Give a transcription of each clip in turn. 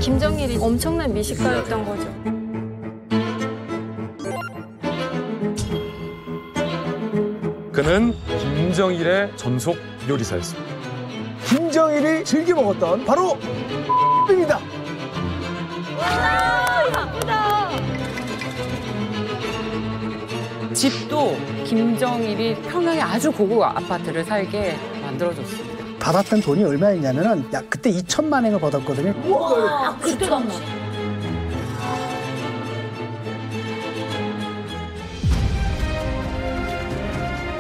김정일이 엄청난 미식가였던 거죠. 그는 김정일의 전속 요리사였습니다. 김정일이 즐겨 먹었던 바로 입니다. 집도 김정일이 평양에 아주 고급 아파트를 살게 만들어줬습니다. 받았던 돈이 얼마였냐면은 야 그때 2천만 원을 받았거든요. 와, 그때가 뭐.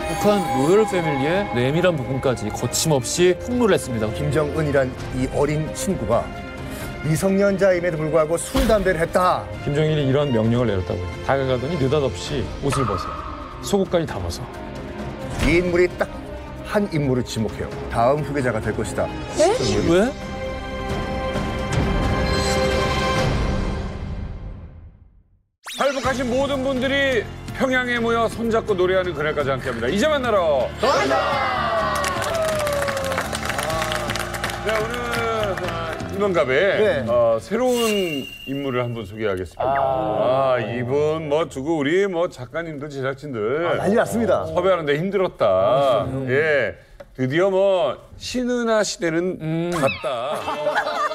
북한 로열 패밀리의 내밀한 부분까지 거침없이 폭로를 했습니다. 김정은이란 이 어린 친구가 미성년자임에도 불구하고 술, 담배를 했다. 김정일이 이런 명령을 내렸다고요. 다가가더니 느닷없이 옷을 벗어. 속옷까지 다 벗어. 이 인물이 딱 한 인물을 지목해요. 다음 후계자가 될 것이다. 왜? 탈북하신 모든 분들이 평양에 모여 손잡고 노래하는 그날까지 함께합니다. 이제 만나러 떠나자! 네, 오늘 이만갑의 새로운 인물을 한번 소개하겠습니다. 이분 두고 우리 작가님들, 제작진들 난리 났습니다. 섭외하는데 힘들었다. 예. 드디어 신은하 시대는 갔다.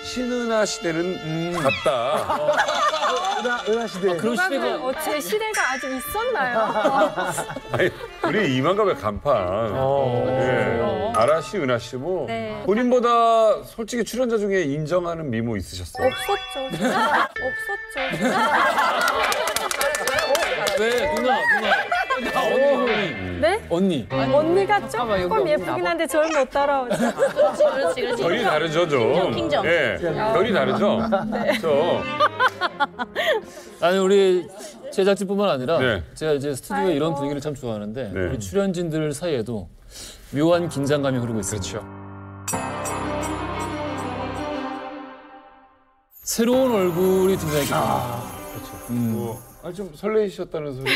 신은하 시대는 갔다. 은하 시대. 그런 시대가 제 시대가 아직 있었나요? 아니, 우리 이만갑의 간판. 예. 아라 씨, 은하 씨 네. 본인보다 솔직히 출연자 중에 인정하는 미모 있으셨어요? 없었죠. 없었죠. 왜? 누나. 언니. 네? 언니. 언니가 잠깐만, 여기 조금 예쁘긴 나봐. 한데 저를 못 따라오죠. 그렇지. 결이 다르죠, 좀. 킹정. 예. 결이 다르죠? 그렇죠. 아니 우리 제작진뿐만 아니라 네. 제가 이제 스튜디오에 이런 분위기를 참 좋아하는데 네. 우리 출연진들 사이에도 묘한 긴장감이 흐르고 있습니다. 그렇죠. 새로운 얼굴이 등장했기 때문에. 좀 설레이셨다는 소리.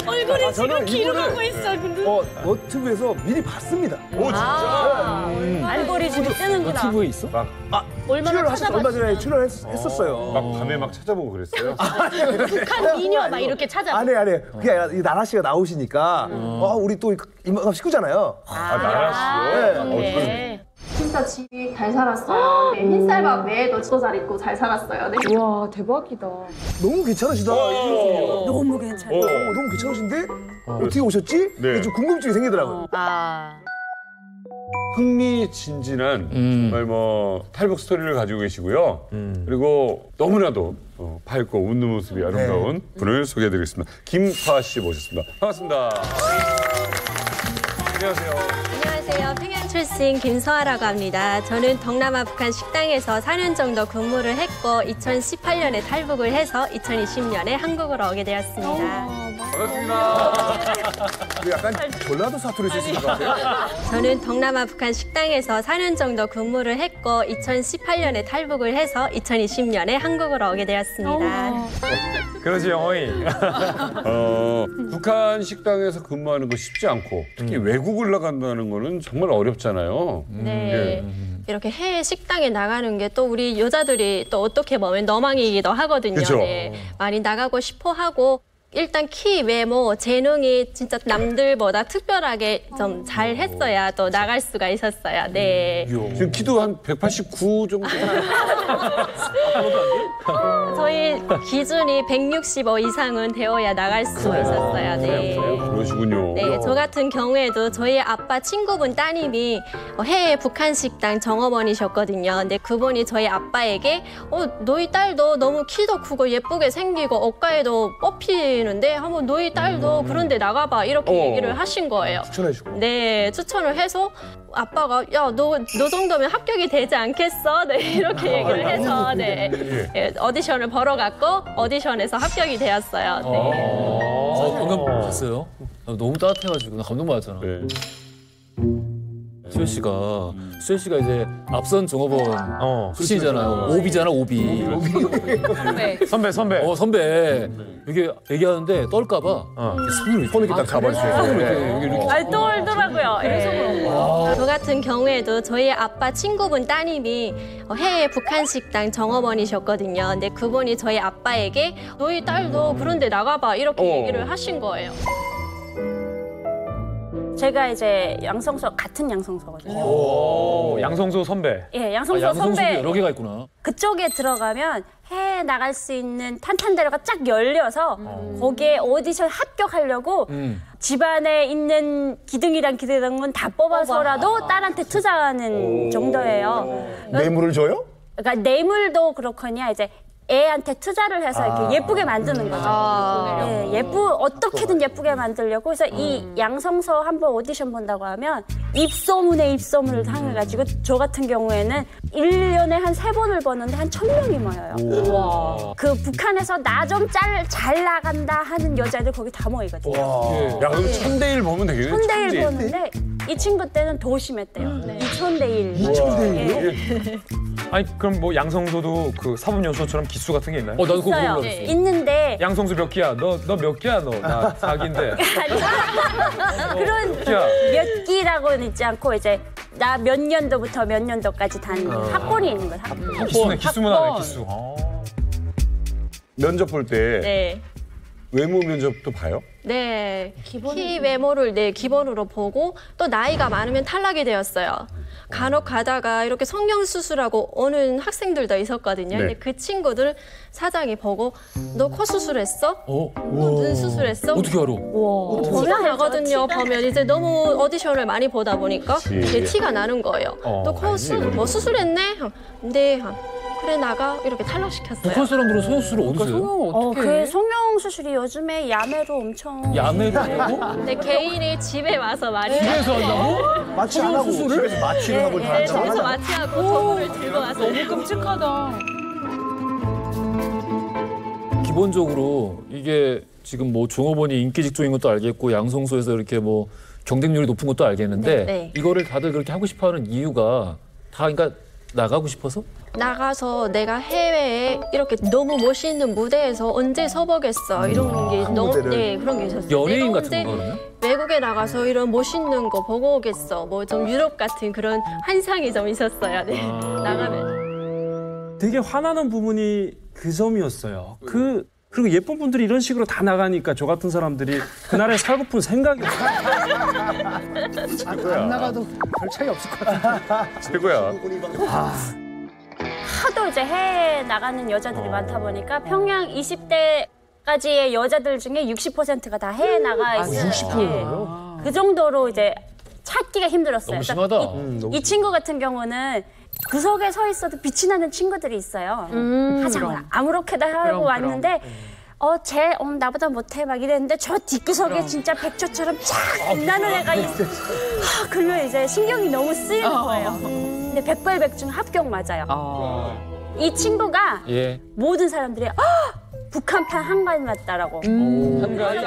얼굴이 지금 기록하고 있어. 근데. 너튜브에서 미리 봤습니다. 오, 진짜? 알고리즘이 뜨는구나. 너튜브에 있어? 얼마나 출연을 찾아봤어. 얼마 전에 출연했었어요. 밤에 찾아보고 그랬어요? 북한 미녀 막 이렇게 찾아봐. 안 해. 그게 아니라 이 나라 씨가 나오시니까 우리 또 이만갑 식구잖아요. 나라 씨요? 그래. 진짜 집이 잘 살았어요. 네, 흰쌀밥 외에도 도 잘 입고 잘 살았어요. 네. 와, 대박이다. 너무 괜찮으시다. 너무 괜찮아. 너무 괜찮으신데? 어떻게 오셨지? 네. 좀 궁금증이 생기더라고요. 흥미진진한 정말 탈북 스토리를 가지고 계시고요. 그리고 너무나도 밝고 웃는 모습이 아름다운 분을 소개해드리겠습니다. 김화 씨 모셨습니다. 반갑습니다. 안녕하세요. 안녕하세요. 평양 출신 김서아라고 합니다. 저는 동남아 북한 식당에서 4년 정도 근무를 했고 2018년에 탈북을 해서 2020년에 한국으로 오게 되었습니다. 반갑습니다. 약간 전라도 사투리 쓰시는 것 같아요. 저는 동남아 북한 식당에서 4년 정도 근무를 했고 2018년에 탈북을 해서 2020년에 한국으로 오게 되었습니다. 그러지, 영어이. 북한 식당에서 근무하는 거 쉽지 않고 특히 외국을 나간다는 거는 정말 어렵잖아요. 네. 이렇게 해외 식당에 나가는 게 또 우리 여자들이 또 어떻게 보면 너망이기도 하거든요. 그쵸? 네. 많이 나가고 싶어 하고 일단 키, 외모, 재능이 진짜 남들보다 특별하게 좀 잘했어야 또 나갈 수가 있었어요. 네. 지금 키도 한 189 정도. 저희 기준이 165 이상은 되어야 나갈 수가 있었어요. 네. 그러시군요. 네, 저 같은 경우에도 저희 아빠 친구분 따님이 해외 북한 식당 정어머니셨거든요. 근데 그분이 저희 아빠에게 너희 딸도 너무 키도 크고 예쁘게 생기고 억가에도 뽑히는데 한번 너희 딸도 그런데 나가봐 이렇게 얘기를 하신 거예요. 추천해주고. 네, 추천을 해서 아빠가 야, 너 정도면 합격이 되지 않겠어? 네, 이렇게 얘기를 해서 네, 오디션을 보러 갔고 오디션에서 합격이 되었어요. 네. 방금 봤어요? 너무 따뜻해가지고 나 감동받았잖아. 네. 수현 씨가 이제 앞선 종업원 출신이잖아요. 오비잖아, 오비. 선배. 선배. 이게 얘기하는데 떨까봐 손으로 이렇게 딱 잡아주세요. 이렇게 아, 떨더라고요. 그래서 저 같은 경우에도 저희 아빠 친구분 따님이 해외 북한 식당 정어머니셨거든요. 근데 그분이 저희 아빠에게 너희 딸도 그런데 나가봐 이렇게 얘기를 하신 거예요. 제가 이제 양성소 같은 양성소거든요. 오, 양성소 선배. 예, 양성소 양성소도 선배 여러 개가 있구나. 그쪽에 들어가면 해외 나갈 수 있는 탄탄대로가 쫙 열려서 거기에 오디션 합격하려고 집안에 있는 기둥이랑 다 뽑아서라도 딸한테 투자하는 정도예요. 뇌물을 줘요? 그러니까 뇌물도 그렇거냐 이제 애한테 투자를 해서 이렇게 예쁘게 만드는 거죠. 예, 어떻게든 예쁘게 만들려고. 그래서 이 양성소 한번 오디션 본다고 하면 입소문에 입소문을 당해가지고 저 같은 경우에는 1년에 한 3번을 보는데 한 1,000명이 모여요. 그 북한에서 나 좀 잘 나간다 하는 여자들 거기 다 모이거든요. 야, 그럼 1,000대1 보면 되겠네. 1,000대1 보는데 이 친구 때는 더 심했대요. 2,000대1. 2,000대1이요? 아니 그럼 뭐 양성소도 그 사법연수원처럼 기수 같은 게 있나요? 난 그거 있어요. 몰랐어. 있는데 양성소 몇 기야? 너 몇 기야? 너 나 4기인데. 그런 야. 몇 기라고는 있지 않고 이제 나 몇 년도부터 몇 년도까지 다닌 학번이 있는 거예요. 기수네, 기수문 하네, 학번. 기수. 면접 볼 때 네. 외모 면접도 봐요? 네, 키 외모를 기본으로 보고 또 나이가 많으면 탈락이 되었어요. 간혹 가다가 이렇게 성형수술하고 오는 학생들도 있었거든요. 근데 그 친구들 사장이 보고 너 코 수술했어? 너 눈 수술했어? 어떻게 알아? 티가 나거든요. 보면 이제 너무 오디션을 많이 보다 보니까 이제 티가 나는 거예요. 너 코 수술했네? 네. 그래 나가 이렇게 탈락시켰어요. 북한 사람들은 성형수술을 어디서 해요? 그 성형 수술이 요즘에 야매로 엄청 야매로 하고? 근데 개인이 집에 와서 많이 집에서 한다고? 마취 안 하고 집에서 마취를 하고 다 한다고 집에서 하잖아. 마취하고 저분을 들고 와서 너무 끔찍하다. 기본적으로 이게 지금 뭐 종업원이 인기 직종인 것도 알겠고 양성소에서 이렇게 뭐 경쟁률이 높은 것도 알겠는데 네. 이거를 다들 그렇게 하고 싶어하는 이유가 다 그러니까 나가고 싶어서? 나가서 내가 해외에 이렇게 너무 멋있는 무대에서 언제 서보겠어 이런 게 너무 그런 게 있었어요. 연예인 내가 같은 언제 건가 그러면? 외국에 나가서 이런 멋있는 거 보고 오겠어. 뭐 좀 유럽 같은 그런 환상이 좀 있었어요. 네. 나가면. 되게 화나는 부분이 그 점이었어요. 그리고 예쁜 분들이 이런 식으로 다 나가니까 저 같은 사람들이 그날의 살고픈 생각이 안 나가도 별 차이 없을 것 같아. 최고야. 하도 이제 해외 나가는 여자들이 많다 보니까 평양 20대까지의 여자들 중에 60%가 다 해외 나가 있어요. 60%요? 그 정도로 이제 찾기가 힘들었어요. 너무 심하다. 이 친구 같은 경우는 구석에 서 있어도 빛이 나는 친구들이 있어요. 하자마자 아무렇게나 하고 왔는데 나보다 못해 막 이랬는데 저 뒷구석에 진짜 백조처럼 쫙 빛나는 애가 있어. 그러면 이제 신경이 너무 쓰이는 거예요. 근데 백발백중 합격 맞아요. 이 친구가 모든 사람들이 북한판 한가위 맞다라고. 한가위?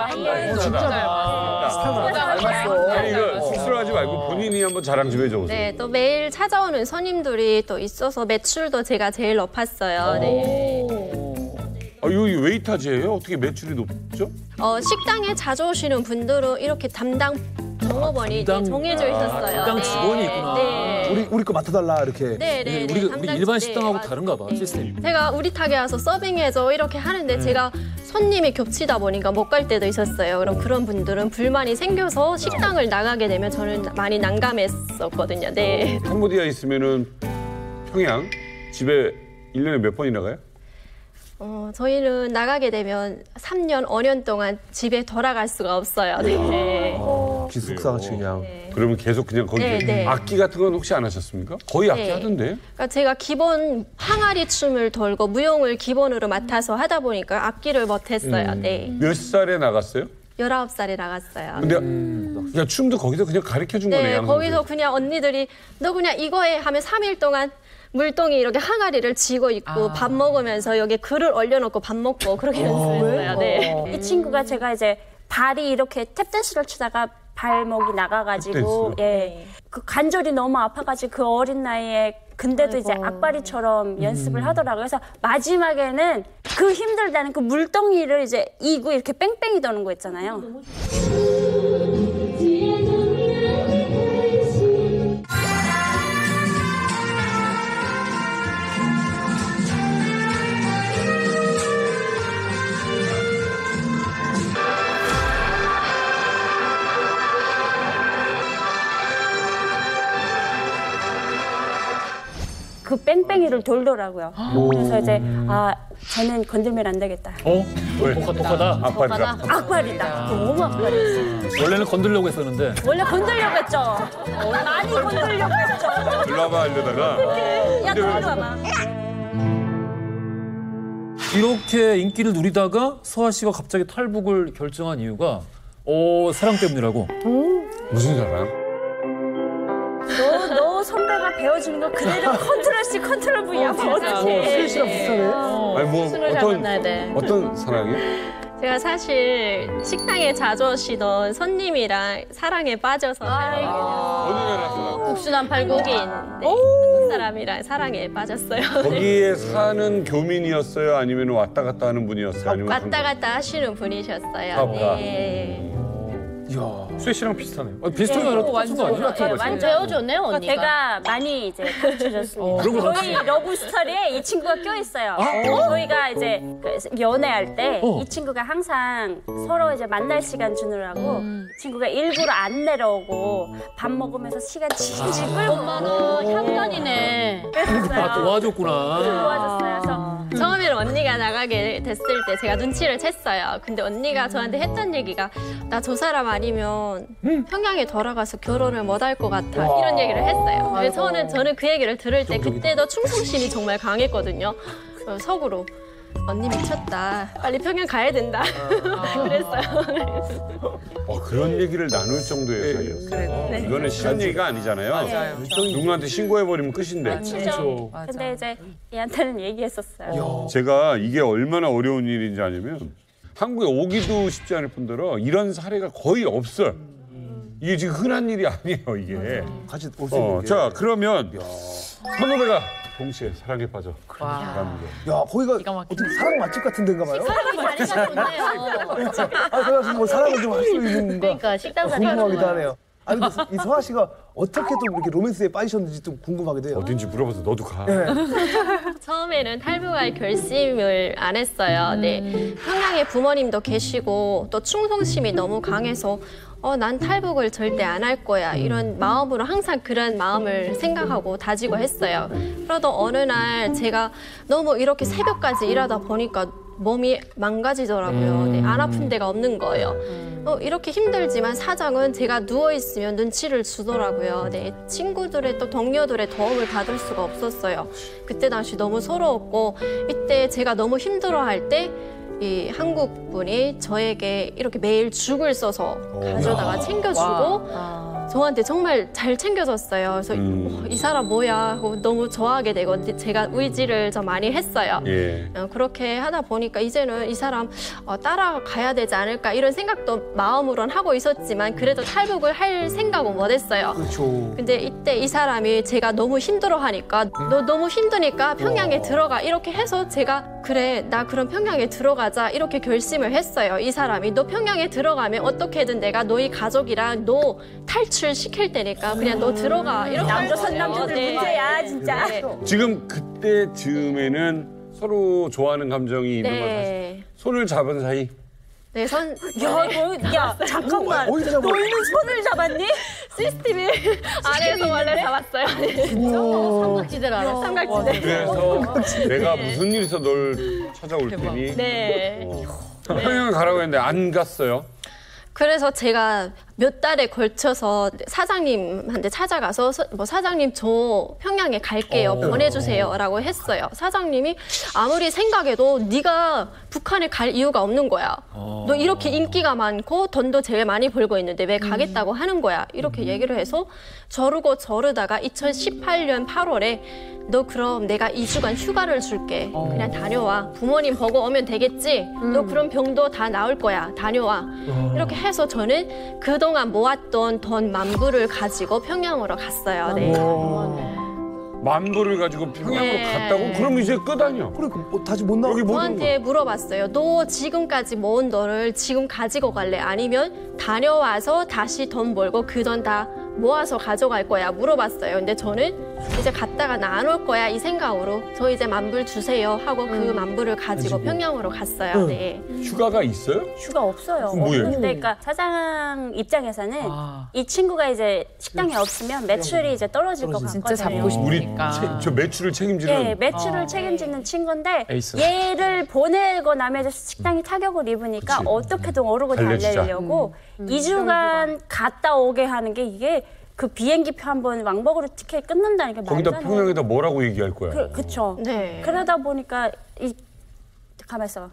아니 이거 쑥스러워하지 말고 본인이 한번 자랑 좀 해줘보세요. 네, 또 매일 찾아오는 손님들이 또 있어서 매출도 제가 제일 높았어요. 네. 여기 웨이터즈예요? 어떻게 매출이 높죠? 식당에 자주 오시는 분들은 이렇게 담당 종업원이 이제 정해져 있었어요. 담당 직원이 있구나. 네. 우리 거 맡아달라 이렇게. 네. 우리 일반 식당하고 맞아요. 다른가 봐 시스템이. 제가 우리 탁에 와서 서빙해줘 이렇게 하는데 제가 손님이 겹치다 보니까 못 갈 때도 있었어요. 그럼 그런 분들은 불만이 생겨서 식당을 나가게 되면 저는 많이 난감했었거든요. 네. 캄보디아 있으면은 평양 집에 1년에 몇 번이나 가요? 저희는 나가게 되면 3년, 5년 동안 집에 돌아갈 수가 없어요. 네. 기숙사같이 그냥. 그러면 계속 그냥 거기 네. 악기 같은 건 혹시 안 하셨습니까? 거의 악기 네. 하던데. 그러니까 제가 기본 항아리 춤을 돌고 무용을 기본으로 맡아서 하다 보니까 악기를 못했어요. 네. 몇 살에 나갔어요? 19살에 나갔어요. 근데 그냥 춤도 거기서 그냥 가르쳐 준 네, 거네요. 거기서 그냥 언니들이 너 그냥 이거 해 하면 3일 동안 물동이 이렇게 항아리를 쥐고 있고 밥 먹으면서 여기 글을 올려놓고 밥 먹고 그렇게 연습했어요. 네. 이 친구가 제가 이제 발이 이렇게 탭댄스를 추다가 발목이 나가가지고 그 관절이 너무 아파가지고 그 어린 나이에 근데도 이제 악바리처럼 연습을 하더라고요. 그래서 마지막에는 그 힘들다는 그 물동이를 이제 이고 이렇게 뺑뺑이 도는 거 있잖아요. 그 뺑뺑이를 돌더라고요. 그래서 이제 저는 건들면 안 되겠다. 독하다. 악발이다. 악발이다. 너무 악발이었어요. 원래는 건들려고 했었는데. 원래 건들려고 했죠. 많이 건들려고 했죠. 일로 와봐 이러다가. 야, 너 이리 와봐. 이렇게 인기를 누리다가 서아 씨가 갑자기 탈북을 결정한 이유가 사랑 때문이라고. 무슨 사람? 너 선배가 배워주는 거 그대로 컨트롤 C 컨트롤 V 하면 어떡해. 수혜 씨랑 비슷하네. 아니 뭐 어떤 사랑이? 제가 사실 식당에 자주 오시던 손님이랑 사랑에 빠져서 어느 나라 사람? 국수남 팔국인인데 한국 사람이랑 사랑에 빠졌어요. 거기에 사는 교민이었어요? 아니면 왔다 갔다 하는 분이었어요? 아니면 왔다 갔다 하시는 분이셨어요. 아빠. 네. 수혜 씨랑 비슷하네요. 비슷한 게 아니라 똑같은 거 아니야? 완전 배워줬네요, 언니가. 제가 많이 이제 가르쳐줬습니다. 그런 거 저희 러브 스토리에 이 친구가 껴있어요. 저희가 이제 연애할 때 이 친구가 항상 서로 이제 만날 시간 주느라고 이 친구가 일부러 안 내려오고 밥 먹으면서 시간 질질 끌고 향단이네. 그랬어요. 도와줬구나. 도와줬어요. 그래서 처음에는 언니가 나가게 됐을 때 제가 눈치를 챘어요. 근데 언니가 저한테 했던 얘기가 나 저 사람 아니면 평양에 돌아가서 결혼을 못 할 것 같아. 이런 얘기를 했어요. 그래서 저는 그 얘기를 들을 때 그때도 충성심이 정말 강했거든요. 속으로 언니 미쳤다. 빨리 평양 가야 된다. 그랬어요. 그런 얘기를 나눌 정도의 사이였어요. 이거는 쉬운 얘기가 아니잖아요. 누구한테 신고해버리면 끝인데. 그렇죠. 근데 이제 얘한테는 얘기했었어요. 제가 이게 얼마나 어려운 일인지 아냐면 한국에 오기도 쉽지 않을 뿐더러 이런 사례가 거의 없어요. 이게 지금 흔한 일이 아니에요, 이게. 같이 올 수 있는 게. 자, 그러면 선후배가 동시에 사랑에 빠져. 가는 게. 야, 거기가 어떻게 사랑 맛집 같은 데인가 봐요? 자리가 좋네요. 그래서 뭐 사랑을 좀 할 수 있는 건가? 그러니까 식당 자리가 궁금하기도 좋아요. 하네요. 아니, 근데 이 서아 씨가 어떻게 또 이렇게 로맨스에 빠지셨는지 좀 궁금하기도 해요. 어딘지 물어봐서 너도 가. 네. 처음에는 탈북할 결심을 안 했어요. 네. 평양에 부모님도 계시고 또 충성심이 너무 강해서 난 탈북을 절대 안 할 거야. 이런 마음으로 항상 그런 마음을 생각하고 다지고 했어요. 그러다 어느 날 제가 너무 이렇게 새벽까지 일하다 보니까 몸이 망가지더라고요. 네, 안 아픈 데가 없는 거예요. 이렇게 힘들지만 사장은 제가 누워있으면 눈치를 주더라고요. 네, 친구들의 또 동료들의 도움을 받을 수가 없었어요. 그때 당시 너무 서러웠고 이때 제가 너무 힘들어할 때 이 한국 분이 저에게 이렇게 매일 죽을 써서 가져다가 챙겨주고 저한테 정말 잘 챙겨줬어요. 그래서 이 사람 뭐야 하고 너무 좋아하게 되고 제가 의지를 좀 많이 했어요. 예. 그렇게 하다 보니까 이제는 이 사람 따라가야 되지 않을까 이런 생각도 마음으론 하고 있었지만 그래도 탈북을 할 생각은 못했어요. 그렇죠. 근데 이때 이 사람이 제가 너무 힘들어하니까 너 너무 힘드니까 평양에 들어가 이렇게 해서 제가 그래 나 그럼 평양에 들어가자 이렇게 결심을 했어요. 이 사람이 너 평양에 들어가면 어떻게든 내가 너희 가족이랑 너 탈출시킬 테니까 그냥 너 들어가 이렇게 남자 선남자들 문제야 진짜. 네. 지금 그때 즈음에는 서로 좋아하는 감정이 있는 걸 네. 손을 잡은 사이. 네, 야, 잠깐만. 어디서 잡아? 너희는 손을 잡았니? CCTV 안에서 원래 잡았어요. 삼각지대를 알았어. 삼각지대. 그래서 내가 무슨 일 있어 널 찾아올 테니 네. 평양을 가라고 했는데 안 갔어요. 그래서 제가 몇 달에 걸쳐서 사장님한테 찾아가서 사장님 저 평양에 갈게요. 보내주세요라고 했어요. 사장님이 아무리 생각해도 네가 북한에 갈 이유가 없는 거야. 너 이렇게 인기가 많고 돈도 제일 많이 벌고 있는데 왜 가겠다고 하는 거야. 이렇게 얘기를 해서 저르다가 2018년 8월에 너 그럼 내가 2주간 휴가를 줄게. 그냥 다녀와. 부모님 보고 오면 되겠지? 너 그럼 병도 다 나을 거야. 다녀와. 이렇게 해서 저는 그동안 모았던 돈 10,000불을 가지고 평양으로 갔어요. 네. 10,000불을 가지고 평양으로 네. 갔다고? 그럼 이제 끝 아니야. 그래, 다시 못 나가. 여기 못 오는 저한테 물어봤어요. 너 지금까지 모은 돈을 지금 가지고 갈래? 아니면 다녀와서 다시 돈 벌고 그 돈 다 모아서 가져갈 거야 물어봤어요. 근데 저는 이제 갔다가 나 안 올 거야 이 생각으로 저 이제 만불 주세요 하고 그 만불을 가지고 평양으로 갔어요. 네. 휴가가 있어요? 휴가 없어요. 뭐예요? 없는데 그러니까 사장 입장에서는 이 친구가 이제 식당에 없으면 매출이 이제 떨어질 것 같거든요. 진짜 잡고 우리 싶으니까. 저 매출을 책임지는 네, 매출을 책임지는 친구인데 에이스. 얘를 보내고 나면 이제 식당이 타격을 입으니까 그치. 어떻게든 오르고 달래주자. 달래려고 2주간 갔다 오게 하는 게 이게 그 비행기표 한 번 왕복으로 티켓 끊는다는 게 거기다 말도 안 평양에다 뭐라고 얘기할 거야? 그쵸. 네. 그러다 보니까 가만 있어.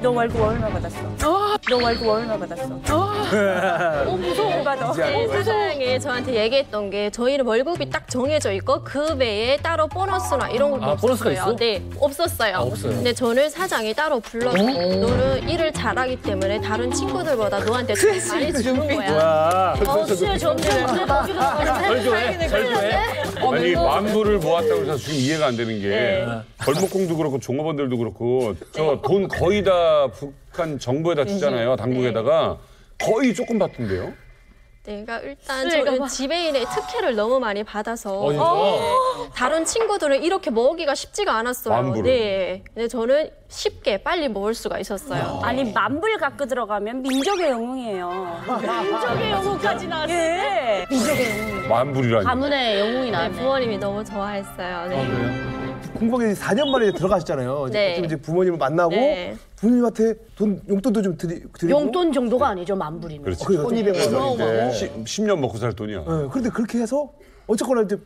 너 월급 얼마 받았어? 너 월급 얼마 받았어? 무서워. 받아. 사장이 저한테 얘기했던 게 저희는 월급이 딱 정해져 있고 그 외에 따로 보너스나 이런 것도 없었어요. 보너스가 있어? 네, 없었어요. 없어요. 근데 저는 사장이 따로 불러서 너는 일을 잘하기 때문에 다른 친구들보다 너한테 더 많이 주는 거야. 술 점주는 거기도 절교해. 아니 만불을 모았다고 해서 지금 이해가 안 되는 게 벌목공도 그렇고 종업원들도 그렇고 저 돈 거의 다 북한 정부에다 주잖아요. 당국에다가 거의 조금 받던데요. 내가 일단 저는 지배인의 특혜를 너무 많이 받아서 진짜? 다른 친구들은 이렇게 모으기가 쉽지가 않았어요. 만불을. 네. 근데 저는 쉽게 빨리 모을 수가 있었어요. 아니 만불 갖고 들어가면 민족의 영웅이에요. 민족의 영웅까지 나왔어요. 예. 민족의 영웅. 만불이라니. 가문의 영웅이 나왔네. 부모님이 너무 좋아했어요. 네. 공부하기 4년 만에 들어가셨잖아요. 네. 이제 부모님을 만나고 네. 부모님한테 용돈도 좀 드리고. 용돈 정도가 아니죠, 만불이면. 그렇지. 1200만 원. 10년 먹고 살 돈이야. 네, 그런데 그렇게 해서 어쨌거나 이제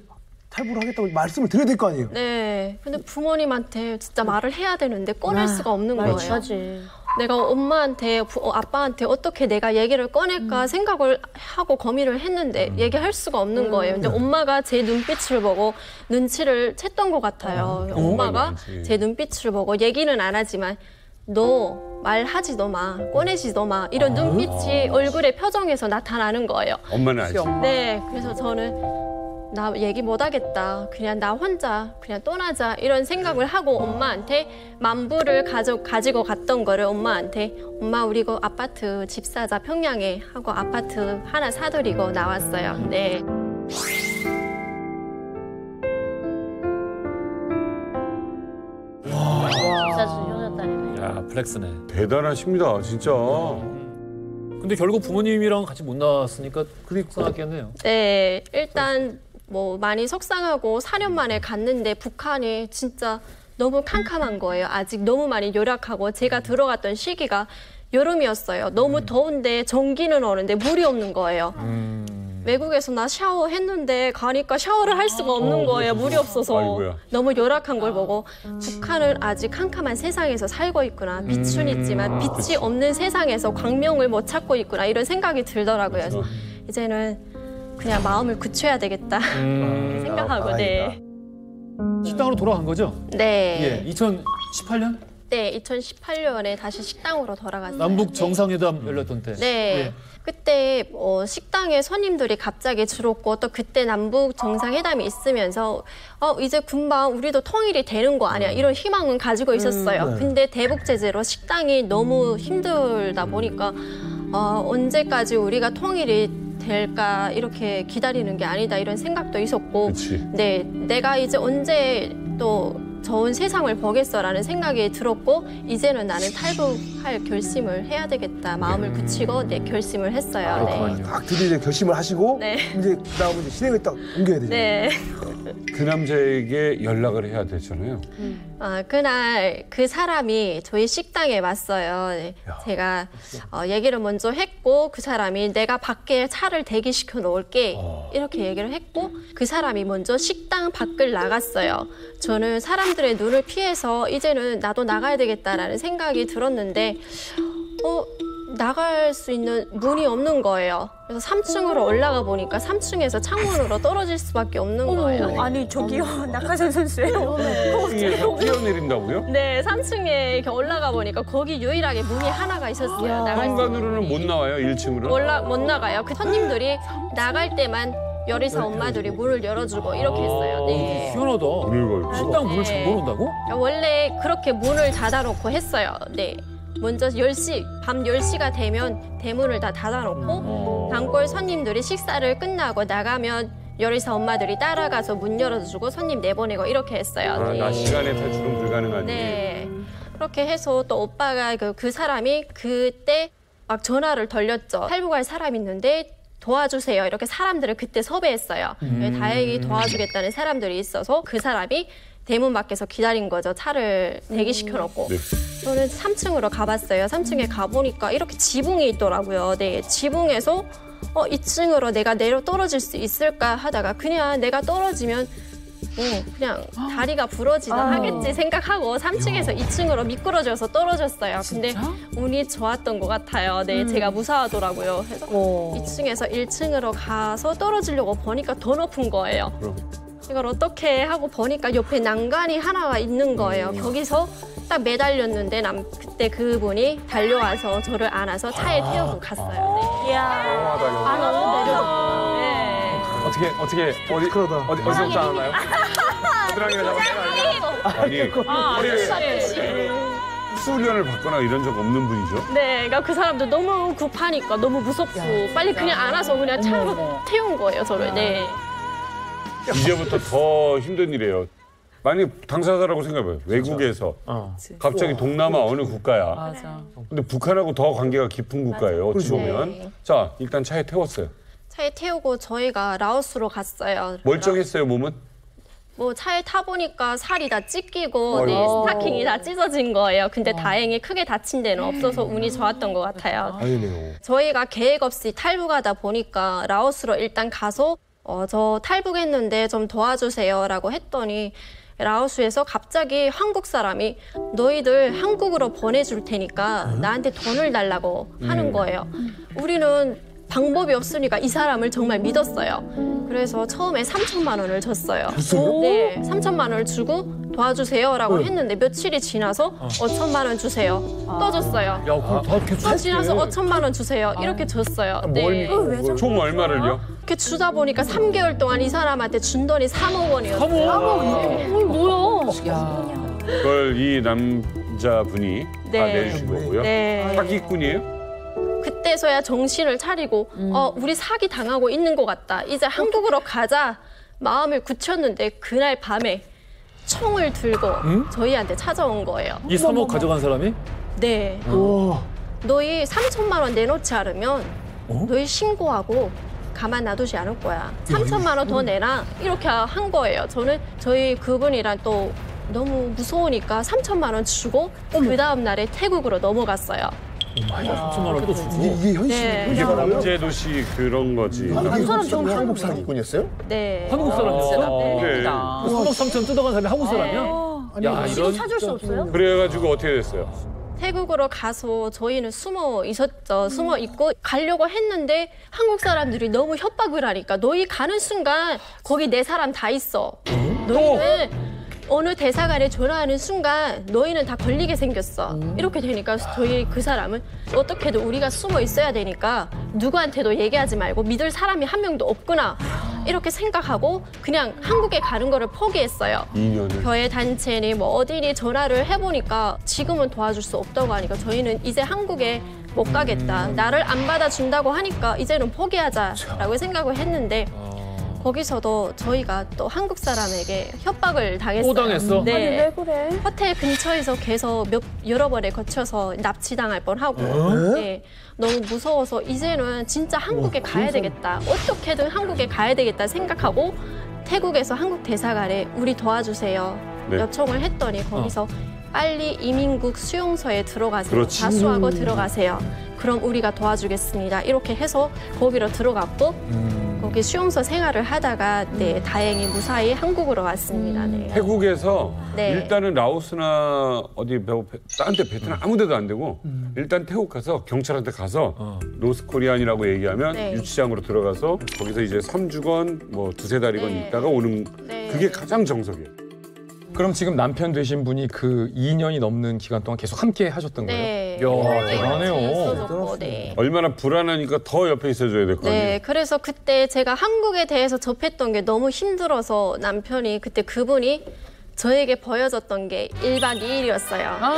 탈부를 하겠다고 말씀을 드려야 될 거 아니에요. 네. 근데 부모님한테 진짜 말을 해야 되는데 꺼낼 수가 없는 거예요. 맞지. 내가 엄마한테, 아빠한테 어떻게 내가 얘기를 꺼낼까 생각을 하고 고민을 했는데 얘기할 수가 없는 거예요. 근데 엄마가 제 눈빛을 보고 눈치를 챘던 것 같아요. 엄마가 제 눈빛을 보고 얘기는 안 하지만 너 말하지도 마, 꺼내지도 마 이런 눈빛이 얼굴의 표정에서 나타나는 거예요. 엄마는 알지. 네, 그래서 저는 나 얘기 못 하겠다. 그냥 나 혼자 그냥 떠나자 이런 생각을 하고 엄마한테 만불을 가지고 갔던 거를 엄마한테 엄마 우리 그 아파트 집 사자 평양에 하고 아파트 하나 사드리고 나왔어요. 네. 야, 플렉스네. 대단하십니다, 진짜. 근데 결국 부모님이랑 같이 못 나왔으니까 속상하겠네요. 네, 일단 뭐 많이 속상하고 4년 만에 갔는데 북한이 진짜 너무 캄캄한 거예요. 아직 너무 많이 열악하고 제가 들어갔던 시기가 여름이었어요. 너무 더운데 전기는 오는데 물이 없는 거예요. 외국에서 나 샤워했는데 가니까 샤워를 할 수가 없는 거예요. 물이 없어서. 아이고야. 너무 열악한 걸 보고 북한은 아직 캄캄한 세상에서 살고 있구나. 빛은 있지만 빛이 없는 세상에서 광명을 못 찾고 있구나. 이런 생각이 들더라고요. 그래서 이제는 그냥 마음을 굳혀야 되겠다 이렇게 생각하고 네. 식당으로 돌아간 거죠? 네. 예, 2018년? 네, 2018년에 다시 식당으로 돌아갔어요. 남북 정상회담 열렸던 때. 네. 예. 그때 식당에 손님들이 갑자기 줄었고 또 그때 남북 정상회담이 있으면서 이제 금방 우리도 통일이 되는 거 아니야 이런 희망은 가지고 있었어요. 근데 대북 제재로 식당이 너무 힘들다 보니까 언제까지 우리가 통일이 될까 이렇게 기다리는 게 아니다 이런 생각도 있었고 그치. 네, 내가 이제 언제 또 좋은 세상을 보겠어라는 생각이 들었고 이제는 나는 탈북할 결심을 해야 되겠다 마음을 굳히고 네, 결심을 했어요. 네. 딱 드디어 이제 결심을 하시고 네. 이제 그다음에 이제 실행에 딱 옮겨야 되죠. 네. 그 남자에게 연락을 해야 되잖아요. 그날 그 사람이 저희 식당에 왔어요. 네. 제가 얘기를 먼저 했고 그 사람이 내가 밖에 차를 대기시켜 놓을게 이렇게 얘기를 했고 그 사람이 먼저 식당 밖을 나갔어요. 저는 사람들의 눈을 피해서 이제는 나도 나가야 되겠다라는 생각이 들었는데 나갈 수 있는 문이 없는 거예요. 그래서 3층으로 올라가 보니까 3층에서 창문으로 떨어질 수밖에 없는 거예요. 아니 저기요 낙하산 선수예요. 층에서 뛰어내린다고요? 네, 3층에 이렇게 올라가 보니까 거기 유일하게 문이 하나가 있었어요. 나갈 수 현관으로는 못 나와요, 1층으로? 못 나가요. 그 손님들이 나갈 때만 요리사 엄마들이 문을 열어주고 이렇게 했어요. 네. 희한하다. 문을 걸고. 식당 문을 잠궈놓는다고? 원래 그렇게 문을 닫아놓고 했어요. 네. 먼저 밤 10시가 되면 대문을 다 닫아놓고 단골 손님들이 식사를 끝나고 나가면 요리사 엄마들이 따라가서 문 열어주고 손님 내보내고 이렇게 했어요. 아, 낮 시간에 탈출은 불가능하니. 네. 그렇게 해서 또 오빠가 그 사람이 그때 막 전화를 돌렸죠. 탈북할 사람 있는데 도와주세요. 이렇게 사람들을 그때 섭외했어요. 다행히 도와주겠다는 사람들이 있어서 그 사람이 대문 밖에서 기다린 거죠. 차를 대기시켜놓고. 네. 저는 3층으로 가봤어요. 3층에 가보니까 이렇게 지붕이 있더라고요. 네, 지붕에서 2층으로 내가 내려 떨어질 수 있을까 하다가 그냥 내가 떨어지면 그냥 다리가 부러지나 하겠지 생각하고 3층에서 2층으로 미끄러져서 떨어졌어요. 근데 운이 좋았던 것 같아요. 네, 제가 무사하더라고요. 그래서 2층에서 1층으로 가서 떨어지려고 보니까 더 높은 거예요. 이걸 어떻게 하고 보니까 옆에 난간이 하나가 있는 거예요. 거기서 딱 매달렸는데 그때 그분이 달려와서 저를 안아서 차에 태우고 갔어요. 네. 이야. 안아서 내려. 네. 어디서부터 안나요? 겨드랑이를 잡았어요? 아니, 수련을 받거나 이런 적 없는 분이죠? 네, 그러니까 그 사람도 너무 급하니까 너무 무섭고 빨리 그냥 안아서 그냥 차로 태운 거예요, 저를. 네. 이제부터 더 힘든 일이에요. 만약 당사자라고 생각해봐요. 외국에서 갑자기 동남아 어느 국가야. 맞아. 근데 북한하고 더 관계가 깊은 국가예요. 어찌 보면. 네. 자, 일단 차에 태웠어요. 차에 태우고 저희가 라오스로 갔어요. 멀쩡했어요, 몸은? 뭐 차에 타보니까 살이 다 찢기고 네, 스타킹이 다 찢어진 거예요. 근데 다행히 크게 다친 데는 없어서 운이 좋았던 것 같아요. 다행이네요. 저희가 계획 없이 탈북하다 보니까 라오스로 일단 가서 저 탈북했는데 좀 도와주세요라고 했더니 라오스에서 갑자기 한국 사람이 너희들 한국으로 보내줄 테니까 나한테 돈을 달라고 하는 거예요. 우리는 방법이 없으니까 이 사람을 정말 믿었어요. 그래서 처음에 3천만 원을 줬어요. 네, 3천만 원을 주고 도와주세요라고 했는데 며칠이 지나서 5천만 원 주세요. 또 줬어요. 야, 그럼 다 이렇게 또 지나서 5천만 원 주세요. 이렇게 줬어요. 네. 총 얼마를요? 이렇게 주다 보니까 3개월 동안 이 사람한테 준 돈이 3억 원이었어요. 3억? 뭐야? 그걸 이 남자분이 다 네. 내주신 거고요. 네. 사기꾼이에요? 그때서야 정신을 차리고 우리 사기 당하고 있는 것 같다. 이제 한국으로 가자 마음을 굳혔는데 그날 밤에 총을 들고 저희한테 찾아온 거예요. 이 3억 가져간 사람이? 네. 너희 3천만 원 내놓지 않으면 너희 신고하고 가만 놔두지 않을 거야. 3천만 원 더 내라. 이렇게 한 거예요. 저는 저희 그분이랑 또 너무 무서우니까 3천만 원 주고 그 다음 날에 태국으로 넘어갔어요. 3천만 원을 또 주고. 이게 현실이 네. 이게 범죄도시 그런 거지. 그 사람 좀 한국 사기꾼이었어요? 네. 한국 사람이었어? 네. 3억 3천 뜯어간 사람이 한국 사람이야? 야, 이런. 찾을 수 없어요? 그래가지고 어떻게 됐어요? 태국으로 가서 저희는 숨어 있었죠. 숨어 있고 가려고 했는데 한국 사람들이 너무 협박을 하니까 너희 가는 순간 거기 내 사람 다 있어. 너희는 어느 대사관에 전화하는 순간 너희는 다 걸리게 생겼어. 이렇게 되니까 저희 그 사람은 어떻게든 우리가 숨어 있어야 되니까 누구한테도 얘기하지 말고 믿을 사람이 한 명도 없구나. 이렇게 생각하고 그냥 한국에 가는 거를 포기했어요. 2년을. 교회 단체니 뭐 어디니 전화를 해보니까 지금은 도와줄 수 없다고 하니까 저희는 이제 한국에 못 가겠다. 나를 안 받아준다고 하니까 이제는 포기하자라고 생각을 했는데 거기서도 저희가 또 한국 사람에게 협박을 당했어요. 또 당했어? 네. 아니 왜 그래? 호텔 근처에서 계속 여러 번에 거쳐서 납치당할 뻔하고 네, 너무 무서워서 이제는 진짜 한국에 가야 되겠다. 어떻게든 한국에 가야 되겠다 생각하고 태국에서 한국 대사관에 우리 도와주세요. 네. 요청을 했더니 거기서 빨리 이민국 수용소에 들어가세요. 그렇지. 자수하고 들어가세요. 그럼 우리가 도와주겠습니다. 이렇게 해서 거기로 들어갔고 거기 수용소 생활을 하다가 네, 다행히 무사히 한국으로 왔습니다. 네. 태국에서 네. 일단은 라오스나 어디 다른 데 베트남 아무 데도 안 되고 일단 태국 가서 경찰한테 가서 노스코리안이라고 얘기하면 네. 유치장으로 들어가서 거기서 이제 3주건 뭐 두세 달이건 네. 있다가 오는 네. 그게 가장 정석이에요. 그럼 지금 남편 되신 분이 그 2년이 넘는 기간 동안 계속 함께 하셨던 거예요? 네. 야, 대단하네요. 있어줬고, 네. 얼마나 불안하니까 더 옆에 있어줘야 될 거 아니에요. 네, 그래서 그때 제가 한국에 대해서 접했던 게 너무 힘들어서 남편이 그때 그분이 저에게 보여줬던 게 1박 2일이었어요. 힘을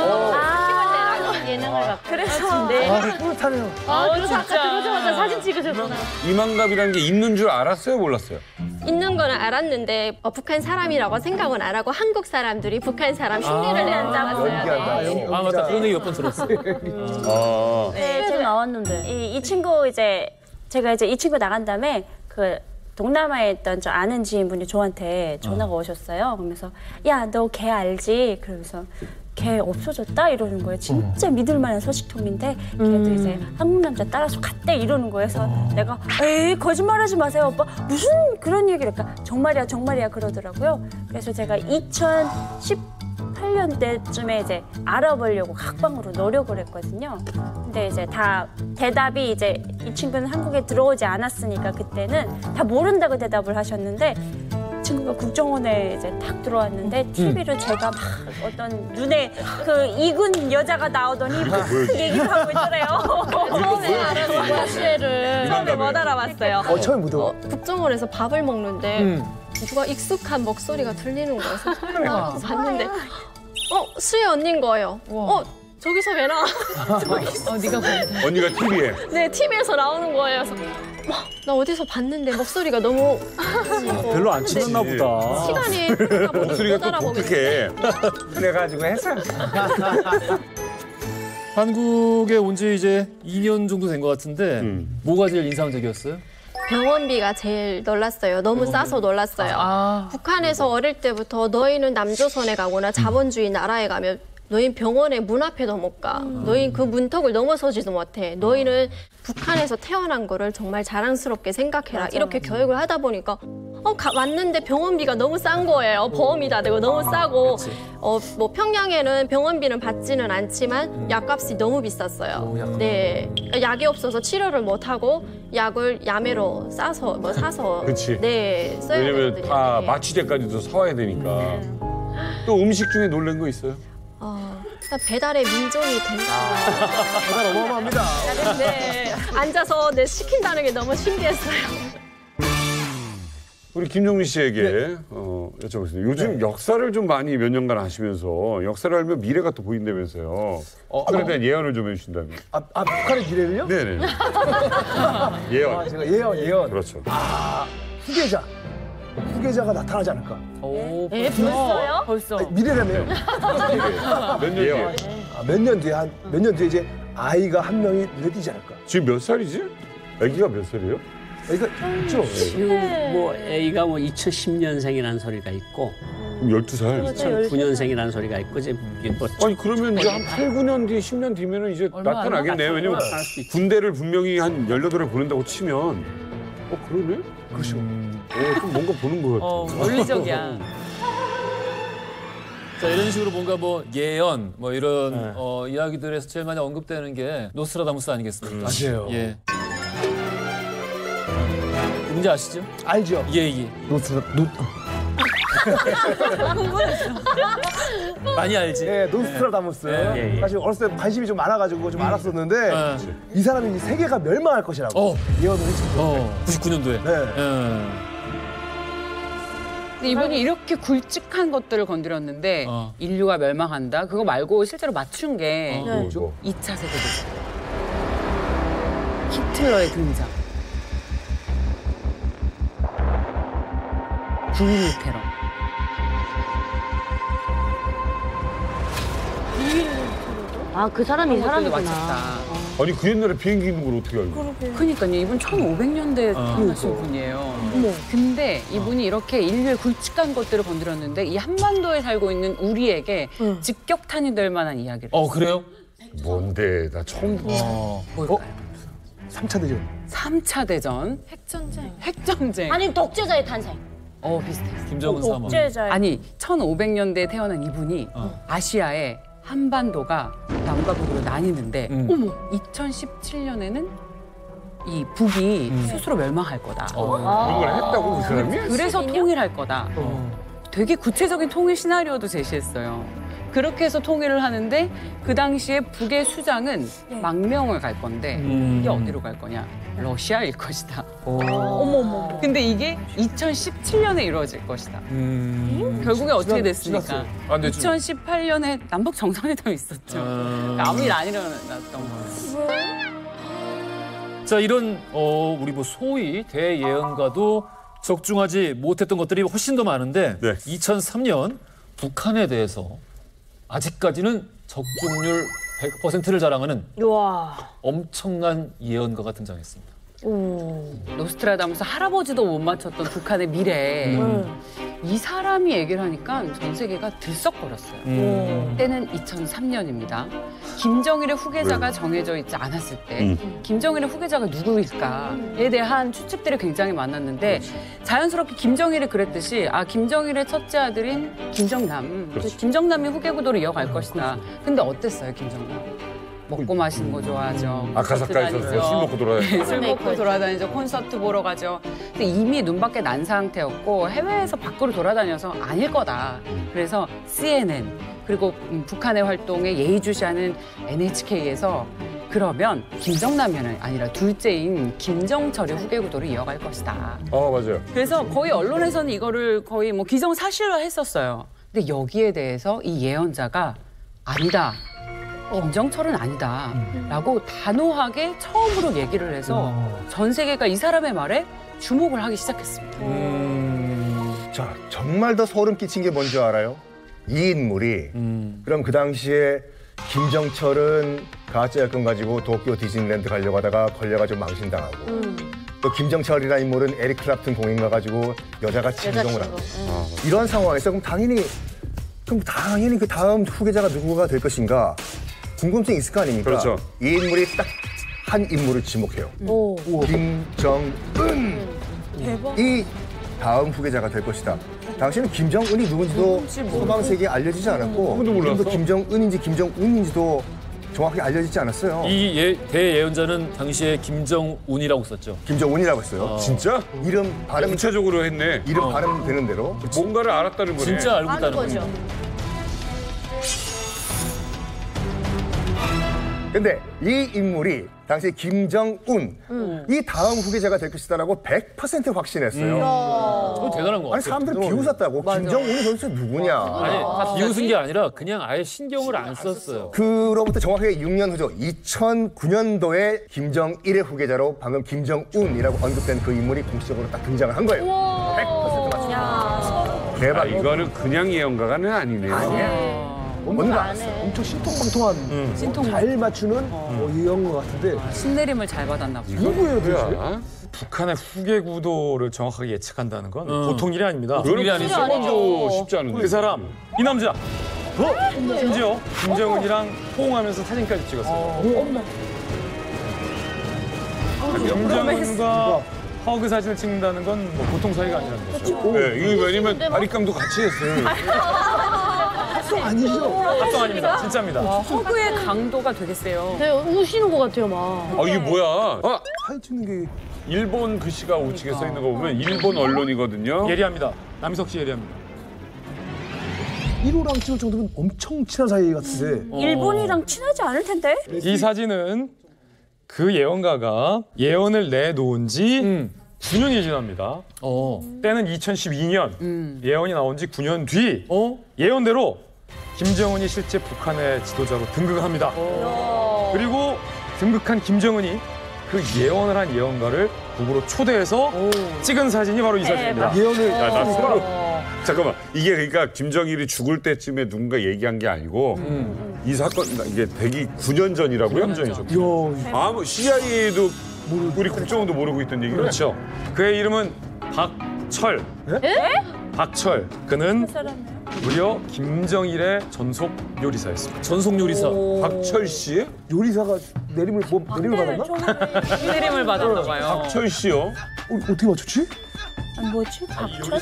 내라고. 예능을 갖고. 그래서 네. 뿌듯하네요. 그래서 아까 들어오자마자 사진 찍으셨구나. 이만갑이라는 게 있는 줄 알았어요, 몰랐어요? 있는 거는 알았는데 북한 사람이라고 생각은 안 하고 한국 사람들이 북한 사람 흉내를 낸다고 연기한다. 아 맞다 그런 얘기 몇 번 들었어. 네, 제가 나왔는데 이 친구 제가 이 친구 나간 다음에 그 동남아에 있던 저 아는 지인분이 저한테 전화가 오셨어요. 그러면서 야, 너 걔 알지? 그러면서 걔 없어졌다 이러는 거예요. 진짜 믿을 만한 소식통인데 걔도 이제 한국 남자 따라서 갔대 이러는 거예요. 그래서 내가 에이 거짓말하지 마세요 오빠 무슨 그런 얘기를 할까 정말이야 그러더라고요. 그래서 제가 2018년 때쯤에 이제 알아보려고 각방으로 노력을 했거든요. 근데 이제 다 대답이 이제 이 친구는 한국에 들어오지 않았으니까 그때는 다 모른다고 대답을 하셨는데 친구가 국정원에 이제 딱 들어왔는데 TV로 제가 막 어떤 눈에 그 익은 여자가 나오더니 막 얘기를 하고 있더래요. 처음에 알아봤어요. 처음에 못 알아봤어요. 처음에 묻어. 국정원에서 밥을 먹는데 누가 익숙한 목소리가 들리는 거예요. 그래서 봤는데 수혜 언니인 거예요. 저기서 왜 나와? 네가 봤어. 언니가 TV에. 네, TV에서 나오는 거예요. 그래서 나 어디서 봤는데 목소리가 너무 별로 안 친했나 보다. 시간이 목소리가 또 독특해. 그래가지고 했어. 한국에 온 지 이제 2년 정도 된 것 같은데 뭐가 제일 인상적이었어요? 병원비가 제일 놀랐어요. 너무 싸서 놀랐어요. 북한에서 어릴 때부터 너희는 남조선에 가거나 자본주의 나라에 가면 너희는 병원의 문 앞에도 못 가. 너희는 그 문턱을 넘어서지도 못해. 너희는 북한에서 태어난 거를 정말 자랑스럽게 생각해라. 이렇게 교육을 하다 보니까 왔는데 병원비가 너무 싼 거예요. 보험이 다 되고 너무 싸고 뭐 평양에는 병원비는 받지는 않지만 약값이 너무 비쌌어요. 네, 약이 없어서 치료를 못 하고 약을 야매로 사서 그치. 네 써야 왜냐면 되거든요. 다 네. 마취제까지도 사와야 되니까. 또 음식 중에 놀란 거 있어요? 일단 배달의 민족이 된다. 배달 어마어마합니다. 네, 앉아서 시킨다는 게 너무 신기했어요. 우리 김종민 씨에게 여쭤보겠습니다. 요즘 역사를 좀 많이 몇 년간 하시면서 역사를 알면 미래가 또 보인다면서요. 그에 대한 예언을 좀 해주신다면. 북한의 미래를요? 네네. 예언. 제가 예언. 그렇죠. 후계자가 나타나지 않을까? 벌써요? 벌써. 미래라며요. 몇 년 뒤에? 몇 년 뒤에 이제 아이가 한 명이 눈에 띄지 않을까? 지금 몇 살이지? 아기가 몇 살이에요? 그러니까 좀 지금 뭐 A가 뭐 2010년생이라는 소리가 있고 12살. 2009년생이라는 소리가 있고 지금 뭐 아니 그러면 이제 한 8, 9년 뒤, 10년 뒤면은 이제 나타나겠네요. 왜냐면 군대를 분명히 한 18을 보낸다고 치면 그러네? 그렇죠. 좀 뭔가 보는 것 같아. 논리적이야. 자 이런 식으로 뭔가 뭐 예언 뭐 이런 이야기들에서 제일 많이 언급되는 게 노스트라다무스 아니겠습니까? 맞아요. 예. 누군지 아시죠? 알죠. 예. 많이 알지. 네, 노스트라다무스. 네. 사실 어렸을 때 관심이 좀 많아가지고 좀 알았었는데 이 사람이 세계가 멸망할 것이라고 예언을 했죠. 99년도에. 네. 근데 이분이 이렇게 굵직한 것들을 건드렸는데 인류가 멸망한다. 그거 말고 실제로 맞춘 게 뭐죠? 2차 세계대전. 히틀러의 등장. 9.16 테러. 그 사람이 사람이구나. 맞췄다. 아니 그 옛날에 비행기 있는 걸 어떻게 알고? 그러니까요. 이분 1500년대에 태어나신 분이에요. 근데 이분이 이렇게 인류의 굵직한 것들을 건드렸는데 이 한반도에 살고 있는 우리에게 직격탄이 될 만한 이야기를. 그래요? 뭔데? 나 처음 뭘까요? 3차 대전. 3차 대전. 핵전쟁. 아니 독재자의 탄생. 비슷해. 김정은 사망. 아니 1500년대에 태어난 이분이 아시아의 한반도가 남과 북으로 나뉘는데 2017년에는 이 북이 스스로 멸망할 거다. 그런 걸 했다고 그 사람이? 그래서 통일할 거다. 되게 구체적인 통일 시나리오도 제시했어요. 그렇게 해서 통일을 하는데 그 당시에 북의 수장은 망명을 갈 건데 이게 어디로 갈 거냐? 러시아일 것이다. 어머머. 근데 이게 2017년에 이루어질 것이다. 결국에 어떻게 됐습니까? 2018년에 남북 정상회담이 있었죠. 아무 일 안 일어났던 거예요. 자, 이런 우리 뭐 소위 대예언가도 적중하지 못했던 것들이 훨씬 더 많은데 2003년 북한에 대해서 아직까지는 적중률 100%를 자랑하는 엄청난 예언가가 등장했습니다. 노스트라다무스 할아버지도 못 맞췄던 북한의 미래. 이 사람이 얘기를 하니까 전 세계가 들썩거렸어요. 때는 2003년입니다. 김정일의 후계자가 정해져 있지 않았을 때 김정일의 후계자가 누구일까에 대한 추측들이 굉장히 많았는데 자연스럽게 김정일이 그랬듯이 김정일의 첫째 아들인 김정남. 김정남이 후계 구도를 이어갈 것이다. 근데 어땠어요, 김정남? 먹고 마시는 거 좋아하죠. 아카사카에서 술 먹고 돌아다니죠. 술 먹고 돌아다니죠. 콘서트 보러 가죠. 근데 이미 눈밖에 난 상태였고 해외에서 밖으로 돌아다녀서 아닐 거다. 그래서 CNN 그리고 북한의 활동에 예의주시하는 NHK에서 그러면 김정남이 아니라 둘째인 김정철의 후계 구도를 이어갈 것이다. 맞아요. 그래서 거의 언론에서는 이거를 거의 뭐 기정사실화했었어요. 근데 여기에 대해서 이 예언자가 아니다. 김정철은 아니다. 라고 단호하게 처음으로 얘기를 해서 전 세계가 이 사람의 말에 주목을 하기 시작했습니다. 자, 정말 더 소름 끼친 게 뭔지 알아요? 이 인물이 그럼 그 당시에 김정철은 가짜 여권 가지고 도쿄 디즈니랜드 가려고 하다가 걸려가지고 망신당하고 또 김정철이라는 인물은 에릭 클랩튼 공연 가가지고 여자가 침종을 하고 이런 상황에서 그럼 당연히 그 다음 후계자가 누구가 될 것인가 궁금증이 있을 거 아닙니까? 그렇죠. 이 인물이 딱 한 인물을 지목해요. 김정은. 대박. 이 다음 후계자가 될 것이다. 당시에는 김정은이 누군지도 서방세계에 알려지지 않았고 지금도 김정은인지 김정운인지도 정확히 알려지지 않았어요. 이 대예언자는 당시에 김정운이라고 썼죠. 김정운이라고 했어요. 진짜? 이름 발음 구체적으로 했네. 이름 발음 되는 대로. 뭔가를 알았다는 거네. 진짜 알고 있다는 거죠. 근데 이 인물이 당시 김정운 이 다음 후계자가 될 것이다라고 100% 확신했어요. 그건 대단한 것 같아요. 아니 사람들은 비웃었다고. 김정운이 도대체 누구냐. 아니 비웃은 게 아니라 그냥 아예 신경을 안 썼어요. 그로부터 정확하게 6년 후죠. 2009년도에 김정일의 후계자로 방금 김정운이라고 언급된 그 인물이 공식적으로 딱 등장을 한 거예요. 100% 맞습니다. 대박. 이거는 그냥 예언가가는 아니네요. 뭔가 엄청 신통방통한 잘 맞추는 이런 것 같은데 신내림을 잘 받았나 보죠. 누구예요 도대체? 북한의 후계 구도를 정확하게 예측한다는 건 보통 일이 아닙니다. 보통 일이 아니죠. 세번도 쉽지 않은데. 그 사람 이 남자. 심지어 김정은이랑 호응하면서 사진까지 찍었어요. 김정은과 허그 사진을 찍는다는 건 뭐 보통 사이가 아니라는 거죠. 네, 이거 왜냐면 바리깡도 같이 했어요. 합성 아니죠? 합성 아닙니다. 진짜입니다. 허그의 강도가 되게 세요. 되게 우시는 것 같아요, 막. 이게 뭐야? 사진 찍는 게 일본 글씨가 우측에 써 있는 거 보면 일본 언론이거든요. 예리합니다. 남석 씨 예리합니다. 1호랑 찍을 정도면 엄청 친한 사이 같은데. 일본이랑 친하지 않을 텐데? 이 사진은 그 예언가가 예언을 내놓은 지 9년이 지납니다. 때는 2012년. 예언이 나온 지 9년 뒤 예언대로 김정은이 실제 북한의 지도자로 등극합니다. 그리고 등극한 김정은이 그 예언을 한 예언가를 북으로 초대해서 찍은 사진이 바로 이 사진입니다. 예언을 잠깐만, 이게 그러니까 김정일이 죽을 때쯤에 누군가 얘기한 게 아니고 이 사건 이게 대기 9년 전이라고요? 9년 전이죠. 뭐 CIA도 우리 국정원도 모르고 있던 얘기죠. 그렇죠. 그의 이름은 박철. 박철. 그는 무려 김정일의 전속 요리사였습니다. 전속 요리사. 박철 씨? 요리사가 내림을 받았나? 신내림을 받았나 봐요. 박철 씨요? 어떻게 맞췄지? 뭐지? 박철?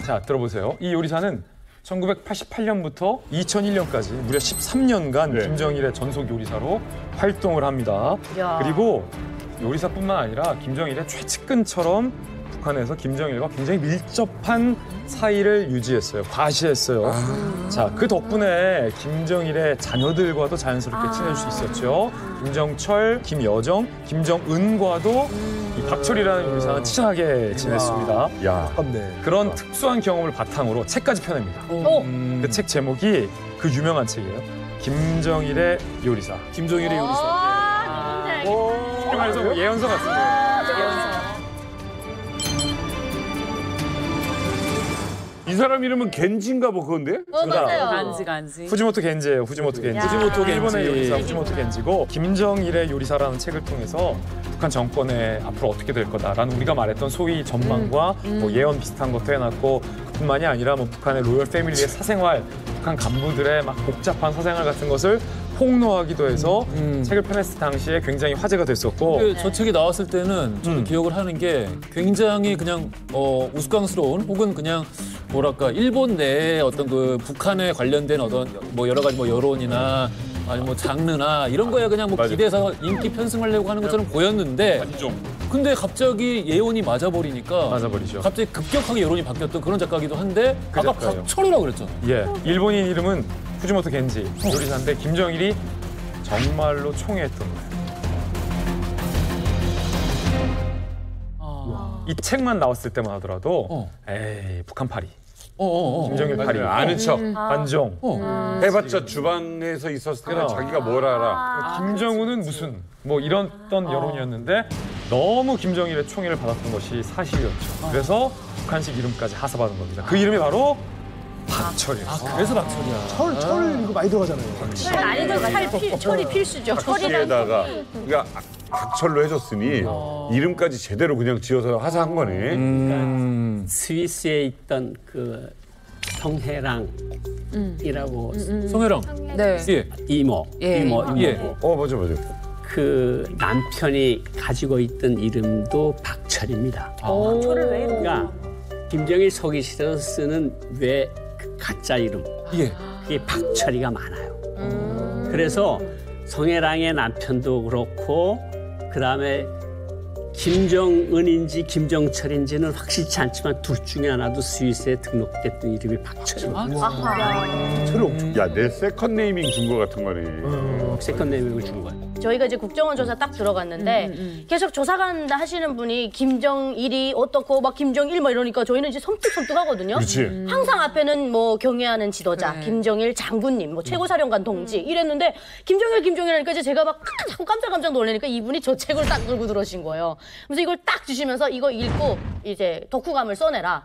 자, 들어보세요. 이 요리사는 1988년부터 2001년까지 무려 13년간 김정일의 전속 요리사로 활동을 합니다. 그리고 요리사뿐만 아니라 김정일의 최측근처럼 북한에서 김정일과 굉장히 밀접한 사이를 유지했어요. 과시했어요. 자, 그 덕분에 김정일의 자녀들과도 자연스럽게 친해질 수 있었죠. 김정철, 김여정, 김정은과도 이 박철이라는 요리사는 친하게 지냈습니다. 야, 그런 특수한 경험을 바탕으로 책까지 펴냅니다. 그 책 제목이 그 유명한 책이에요. 김정일의 요리사. 김정일의 요리사. 쉽게 말해서 뭐 예언서 같은 거예요. 이 사람 이름은 겐지인가 뭐 그건데? 맞아요. 간지. 후지모토 겐지예요. 후지모토 겐지. 후지모토 겐지. 일본의 요리사 후지모토 겐지고 김정일의 요리사라는 책을 통해서 북한 정권에 앞으로 어떻게 될 거다라는 우리가 말했던 소위 전망과 뭐 예언 비슷한 것도 해놨고 그뿐만이 아니라 뭐 북한의 로열 패밀리의 사생활, 북한 간부들의 막 복잡한 사생활 같은 것을 폭로하기도 해서 책을 펴냈을 당시에 굉장히 화제가 됐었고 저 책이 나왔을 때는 저는 기억을 하는 게 굉장히 그냥 우스꽝스러운 혹은 그냥 뭐랄까 일본 내에 어떤 그 북한에 관련된 어떤 뭐 여러 가지 뭐 여론이나 아니 뭐 장르나 이런 거에 그냥 뭐 기대서 인기 편승하려고 하는 것처럼 보였는데 근데 갑자기 예언이 맞아버리니까 맞아버리죠. 갑자기 급격하게 여론이 바뀌었던 그런 작가기도 한데 그 아까 작가예요. 박철이라고 그랬죠. 예, 일본인 이름은 후지모토 겐지 요리사인데 김정일이 정말로 총애했던 거예요. 이 책만 나왔을 때만 하더라도 에이 북한 파리. 김정일 파리. 아는 척. 반종. 해봤자 주방에서 있었을 때는 자기가 뭘 알아. 김정은은 무슨 뭐 이랬던 여론이었는데 너무 김정일의 총애를 받았던 것이 사실이었죠. 그래서 북한식 이름까지 하사받은 겁니다. 그 이름이 바로 박철이었어요. 그래서 박철이야. 철 이거 많이 들어가잖아요. 많이 들어가. 철이 필수죠. 박철에다가 그러니까 박철로 해줬으니 이름까지 제대로 그냥 지어서 하사한 거네. 스위스에 있던 그 성혜랑이라고 성혜랑. 네. 예. 이모. 예. 이모. 예. 맞아. 그 남편이 가지고 있던 이름도 박철입니다. 철을 왜 이렇게? 그러니까 김정일 속이 싫어서 쓰는 왜 그 가짜 이름. 예. 그게 박철이가 많아요. 그래서 성혜랑의 남편도 그렇고 그다음에 김정은인지 김정철인지는 확실치 않지만 둘 중에 하나도 스위스에 등록됐던 이름이 박철입니다. 야, 내 세컨 네이밍 준 거 같은 거네. 세컨 네이밍을 준 거야. 저희가 이제 국정원 조사 딱 들어갔는데 계속 조사 간다 하시는 분이 김정일이 어떻고 막 김정일 뭐 이러니까 저희는 이제 섬뜩섬뜩하거든요. 그렇지. 항상 앞에는 뭐 경애하는 지도자, 김정일 장군님, 뭐 최고사령관 동지 이랬는데 김정일 하니까 이제 제가 막 자꾸 깜짝 놀라니까 이분이 저 책을 딱 들고 들어오신 거예요. 그래서 이걸 딱 주시면서 이거 읽고 이제 덕후감을 써내라.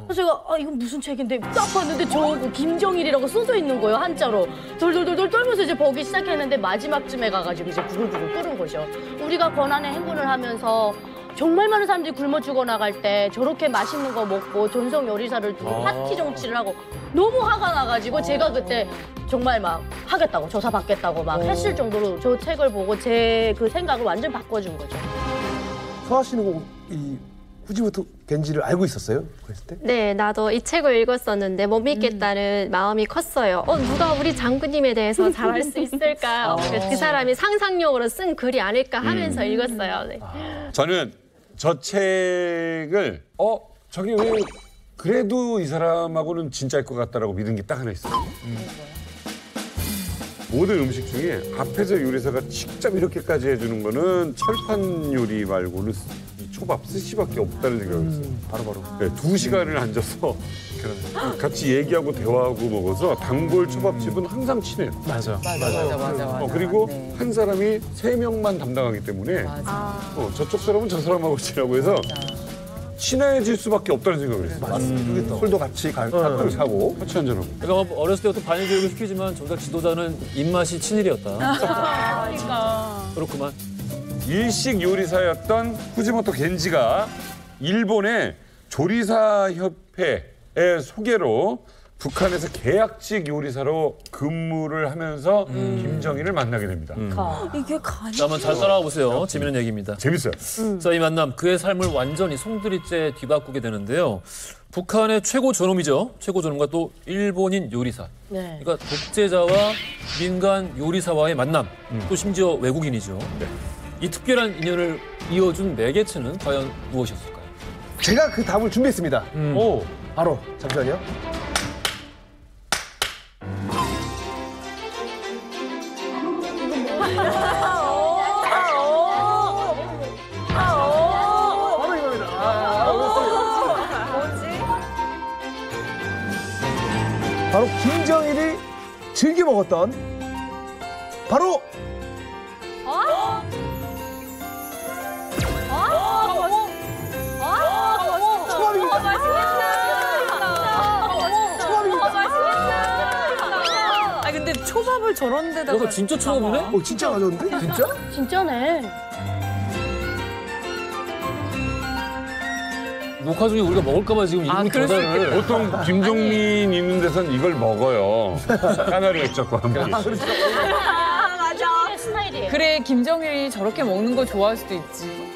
그래서 제가 이건 무슨 책인데 딱 봤는데 저 김정일이라고 써져 있는 거예요, 한자로. 돌돌돌돌 떨면서 이제 보기 시작했는데 마지막쯤에 가가지고 이제 부글부글 끓은 거죠. 우리가 권한의 행군을 하면서 정말 많은 사람들이 굶어 죽어나갈 때 저렇게 맛있는 거 먹고 전성 요리사를 두고 파티 정치를 하고 너무 화가 나가지고 제가 그때 정말 막 하겠다고 조사 받겠다고 막 했을 정도로 저 책을 보고 제 그 생각을 완전 바꿔준 거죠. 서아 씨는 이 후지모토 겐지를 알고 있었어요? 그랬을 때? 네, 나도 이 책을 읽었었는데 못 믿겠다는 마음이 컸어요. 누가 우리 장군님에 대해서 잘 알 수 있을까? 그 사람이 상상력으로 쓴 글이 아닐까 하면서 읽었어요. 네. 저는 저 책을 저기 왜 그래도 이 사람하고는 진짜일 것 같다라고 믿은 게 딱 하나 있어요. 모든 음식 중에 앞에서 요리사가 직접 이렇게까지 해주는 거는 철판 요리 말고는 이 초밥, 스시밖에 없다는 생각을 했어요. 바로. 네, 2시간을 앉아서 같이 얘기하고 대화하고 먹어서 단골 초밥집은 항상 친해요. 맞아. 그리고 한 사람이 3명만 담당하기 때문에 저쪽 사람은 저 사람하고 친하고 해서 친해질 수밖에 없다는 생각을 했어요. 맞습니다. 술도 같이 가끔 사고 같이 한잔하고. 그러니까 어렸을 때부터 반일 교육을 시키지만 정작 지도자는 입맛이 친일이었다. 그렇구만. 일식 요리사였던 후지모토 겐지가 일본의 조리사협회의 소개로 북한에서 계약직 요리사로 근무를 하면서 김정일을 만나게 됩니다. 이게 가능? 한번 잘 따라와 보세요. 재미있는 얘기입니다. 재밌어요. 자, 이 만남 그의 삶을 완전히 송두리째 뒤바꾸게 되는데요. 북한의 최고 존엄이죠. 최고 존엄과 또 일본인 요리사. 네. 그러니까 독재자와 민간 요리사와의 만남. 또 심지어 외국인이죠. 이 특별한 인연을 이어준 매개체는 과연 무엇이었을까요? 제가 그 답을 준비했습니다. 오, 바로 잠시만요. 바로 이겁니다. 바로 김정일이 즐겨 먹었던 바로 아 근데 초밥을 저런 데다가. 이거 진짜 초밥이네? 진짜 가져왔는데? 진짜? 진짜네. 녹화 중에 우리가 먹을까봐 지금 이분이 전화를. 보통 김종민 있는 데선 이걸 먹어요. 까나리 액젓과 함께. 맞아. 스타일이에요. 그래, 김정일이 저렇게 먹는 거 좋아할 수도 있지.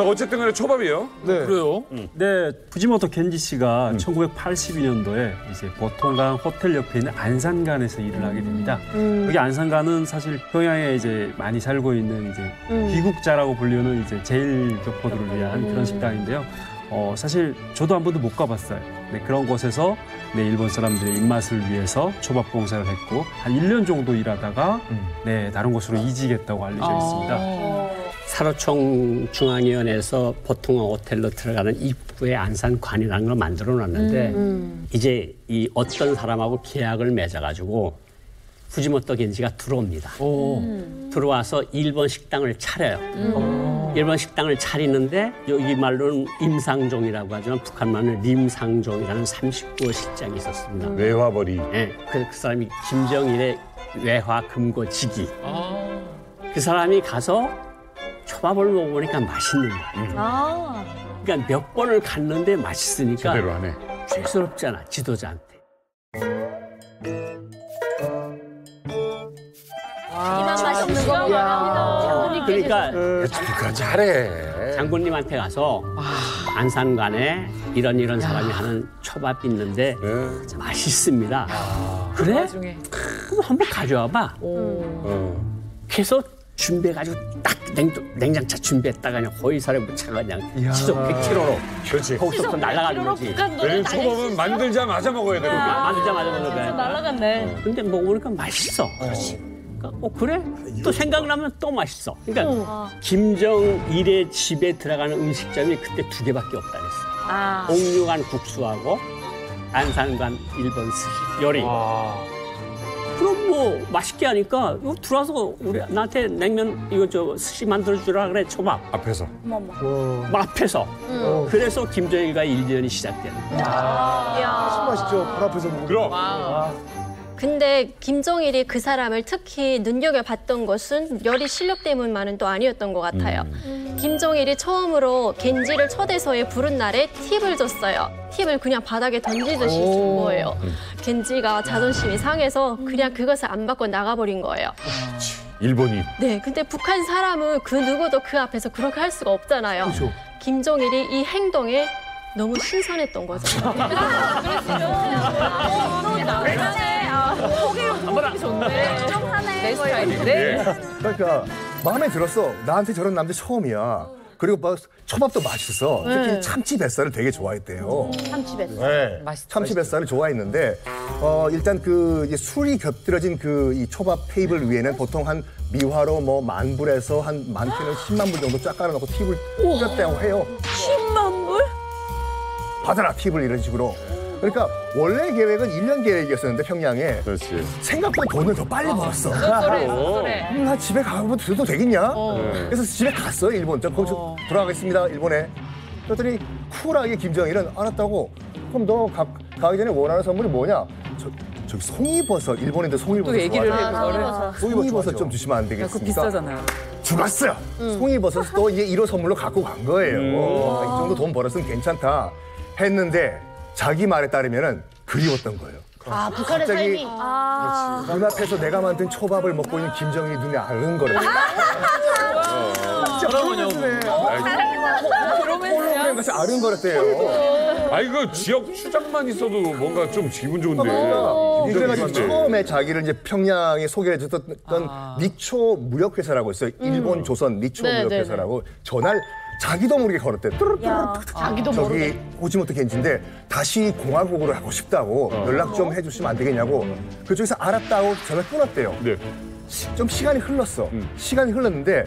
어쨌든 간에 초밥이에요. 네. 그래요? 네, 부지모토 겐지 씨가 1982년도에 이제 보통강 호텔 옆에 있는 안산간에서 일을 하게 됩니다. 여기 안산간은 사실 평양에 이제 많이 살고 있는 이제 귀국자라고 불리는 이제 제일 교포들을 위한 그런 식당인데요. 사실 저도 한 번도 못 가봤어요. 네, 그런 곳에서 네, 일본 사람들의 입맛을 위해서 초밥 봉사를 했고 한 1년 정도 일하다가 네, 다른 곳으로 이직했다고 알려져 있습니다. 사로총 중앙위원회에서 보통강 호텔로 들어가는 입구에 안산관이라는 걸 만들어 놨는데 이제 이 어떤 사람하고 계약을 맺어가지고 부지모토 겐지가 들어옵니다. 들어와서 일본 식당을 차려요. 일본 식당을 차리는데 여기 말로는 임상종이라고 하지만 북한 말로는 림상종이라는 39호 실장이 있었습니다. 외화벌이. 네, 그 사람이 김정일의 외화 금고지기. 그 사람이 가서 초밥을 먹어보니까 맛있는 거야. 그러니까 몇 번을 갔는데 맛있으니까 제대로 하네. 쑥스럽잖아, 지도자한테. 이만 맛있는 거 먹으면 그러니까 잘해. 장군님한테 가서 안산간에 이런 사람이 하는 초밥이 있는데 맛있습니다. 그래? 그럼 한번 가져와봐. 그래서 준비해가지고 딱 냉장차 준비했다가 그냥 호이살에 묻혀가 그냥 시속 100km로 그렇지. 거기서부터 날아가는 거지. 왜냐면 초밥은 만들자마자 먹어야 되거든. 만들자마자 먹어야 돼. 날아갔네. 근데 먹으니까 맛있어. 그러니까 그래? 또 생각나면 또 맛있어. 그러니까 김정일의 집에 들어가는 음식점이 그때 2개밖에 없다 그랬어. 옥류관 국수하고 안산관 일본 스시 요리. 그럼 뭐 맛있게 하니까 이거 들어와서 우리 나한테 냉면 이거 스시 만들어 주라 그래 초밥. 앞에서. 앞에서. 그래서 김정일과 1년이 시작되는 거야. 진짜 맛있죠. 바로 앞에서 먹으면. 그럼. 근데 김정일이 그 사람을 특히 눈여겨봤던 것은 요리 실력 때문만은 또 아니었던 것 같아요. 김정일이 처음으로 겐지를 초대서에 부른 날에 팁을 줬어요. 팁을 그냥 바닥에 던지듯이 준 거예요. 겐지가 자존심이 상해서 그냥 그것을 안 받고 나가버린 거예요. 일본이. 네, 근데 북한 사람은 그 누구도 그 앞에서 그렇게 할 수가 없잖아요. 그렇죠. 김정일이 이 행동에 너무 신선했던 거죠. 내 스타일인데. 그러니까 마음에 들었어. 나한테 저런 남자 처음이야. 그리고 막 초밥도 맛있어. 특히 참치 뱃살을 되게 좋아했대요. 참치 뱃살. 네, 참치 뱃살을 좋아했는데 일단 그 이제 술이 곁들여진 그 이 초밥 테이블 위에는 보통 한 미화로 뭐 10,000불에서 한 많게는 10만 불 정도 쫙 깔아놓고 팁을 뿌렸다고 해요. 10만 불? 받아라 팁을 이런 식으로. 그러니까 원래 계획은 1년 계획이었었는데 평양에 그렇지. 생각보다 돈을 더 빨리 벌었어. 나 집에 가면 들어도 되겠냐? 그래서 집에 갔어요 일본. 저 거기 돌아가겠습니다 일본에. 그랬더니 쿨하게 김정일은 알았다고. 그럼 너 가기 전에 원하는 선물이 뭐냐? 저기 송이버섯 일본인들 송이버섯 또 얘기를 해 좋아하잖아. 그거를. 송이버섯 좀 주시면 안 그거 되겠습니까? 비싸잖아요. 죽었어요. 송이버섯을 또 이제 1호 선물로 갖고 간 거예요. 이 정도 돈 벌었으면 괜찮다 했는데 자기 말에 따르면은 그리웠던 거예요. 북한의 삶이. 눈앞에서 내가 만든 초밥을 먹고 있는 김정일이 눈에 아른 거래요. 진짜 프로맨스네. 프로맨스 아른 거랬대요. 아 이거 지역 추장만 있어도 뭔가 좀 기분 좋은데. 그래가지고 처음에 자기를 이제 평양에 소개해 줬던 니초 무역회사라고 있어요. 일본 조선 니초 무역회사라고 전화를 자기도 모르게 걸었대. 자기도 저기 모르게. 호지모토 겐지인데 다시 공화국으로 하고 싶다고 연락 좀 해주시면 안 되겠냐고. 그쪽에서 알았다고 전화 끊었대요. 네. 좀 시간이 흘렀어. 시간이 흘렀는데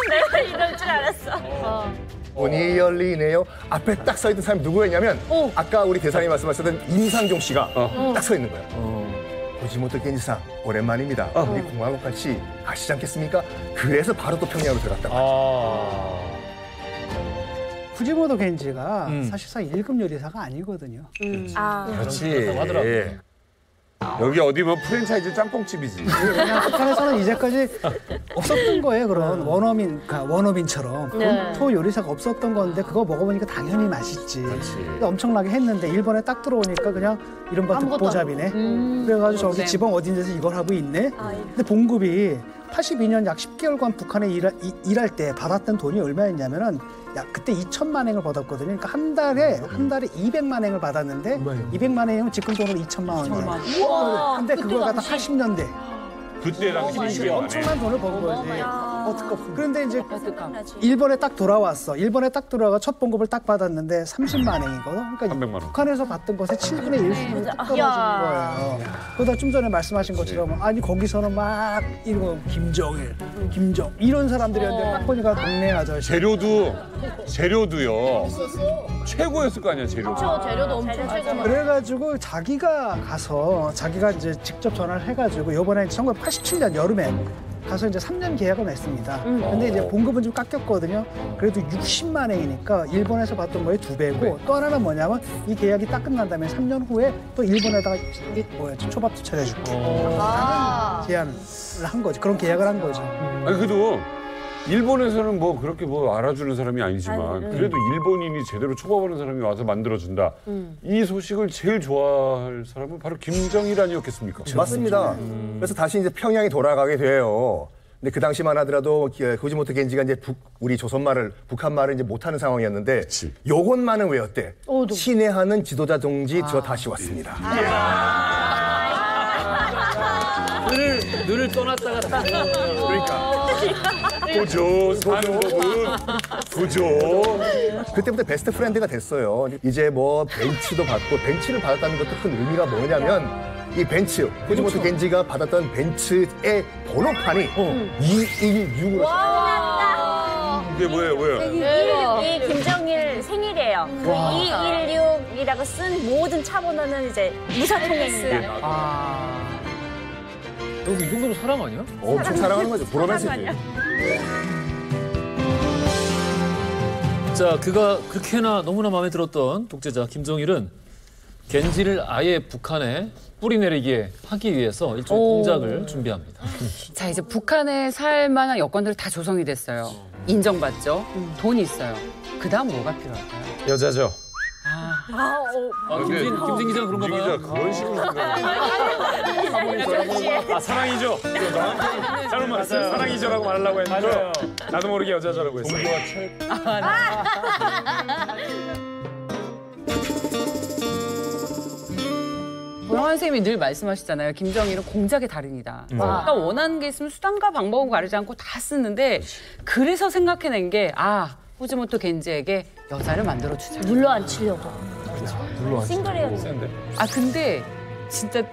내가 이럴 줄 알았어. 문이 열리네요. 앞에 딱 서 있던 사람이 누구였냐면 아까 우리 대사님이 말씀하셨던 임상종 씨가 딱 서 있는 거예요. 호지모토 겐지상 오랜만입니다. 우리 공화국 같이 가시지 않겠습니까? 그래서 바로 또 평양으로 들어갔다. 후지모토 겐지가 사실상 1급 요리사가 아니거든요. 그렇지. 예. 여기 어디 뭐 프랜차이즈 짬뽕집이지. 그냥 북한에서는 이제까지 없었던 거예요. 그런 원어민처럼 본토 요리사가 없었던 건데 그거 먹어보니까 당연히 맛있지. 엄청나게 했는데 일본에 딱 들어오니까 그냥 이른바 듣보잡이네. 그래가지고 저기 지방 어딘 데서 이걸 하고 있네. 근데 봉급이 82년 약 10개월간 북한에 일할 때 받았던 돈이 얼마였냐면은 그때 2천만 엔을 받았거든요. 그러니까 한 달에 200만 엔을 받았는데 200만 엔이면 지금 돈으로 2천만 원이에요. 근데 그걸 갖다 80년대 그때 당시 엄청난 돈을 번 거지. 그런데 이제 일본에 딱 돌아왔어. 일본에 딱 들어가 첫 봉급을 딱 받았는데 30만 엔이거든. 그러니까 300만 원. 북한에서 받던 것의 7분의 1씩을 딱 떨어진 거예요. 그러다 좀 전에 말씀하신 것처럼 아니 거기서는 막 이거 김정일, 김정 이런 사람들이었는데 딱 보니까 동네 아저씨. 재료도요. 최고였을 거 아니야 재료. 그렇죠. 재료도 엄청 최고. 그래가지고 자기가 이제 직접 전화를 해가지고 요번에 1987년 여름에 가서 이제 3년 계약을 맺습니다. 근데 이제 봉급은 좀 깎였거든요. 그래도 60만 엔이니까 일본에서 받던 거의 2배고 또 하나는 뭐냐면 이 계약이 딱 끝난 다음에 3년 후에 또 일본에다가 초밥도 차려주고 제안을 한 거지. 그런 계약을 한 거죠. 아니 그래도 일본에서는 뭐 그렇게 뭐 알아주는 사람이 아니지만 그래도 일본인이 제대로 초밥하는 사람이 와서 만들어준다. 이 소식을 제일 좋아할 사람은 바로 김정일 아니었겠습니까? 맞습니다. 그래서 다시 이제 평양에 돌아가게 돼요. 근데 그 당시만 하더라도 호지모토 겐지가 이제 우리 조선말을 북한말을 이제 못하는 상황이었는데 요것만은 외웠대. 친애하는 지도자 동지 저 다시 왔습니다. 늘 떠났다가 다시. 그러니까. 구조, 구조. 그때부터 베스트 프렌드가 됐어요. 이제 뭐 벤츠도 받고 벤츠를 받았다는 것도 큰 의미가 뭐냐면 이 벤츠, 호지모토 겐지가 받았던 벤츠의 번호판이 216으로 이게 뭐예요? 이 김정일 생일이에요. 그 216이라고 쓴 모든 차 번호는 이제 무사통행입니다. 너 이 정도로 사랑 아니야? 엄청 사랑하는 거죠. 브로맨스지. 자, 그가 그렇게나 너무나 마음에 들었던 독재자 김정일은 겐지를 아예 북한에 뿌리 내리게 하기 위해서 일종의 공작을 준비합니다. 자, 이제 북한에 살 만한 여건들이 다 조성이 됐어요. 인정받죠? 돈이 있어요. 그 다음 뭐가 필요할까요? 여자죠. 김진 기자 그런가 봐요. 그런 식으로 사랑이죠. 잘못 사랑이죠라고 말하려고 했는데 나도 모르게 여자죠라고 했어요. 동료와 철. 고영환 선생님이 늘 말씀하시잖아요. 김정일은 공작의 달인이다. 그러니까 원하는 게 있으면 수단과 방법은 가리지 않고 다 쓰는데 그래서 생각해낸 게 호지모토 겐지에게 여자를 만들어주자. 눌러앉히려고. 싱글이었어. 근데 진짜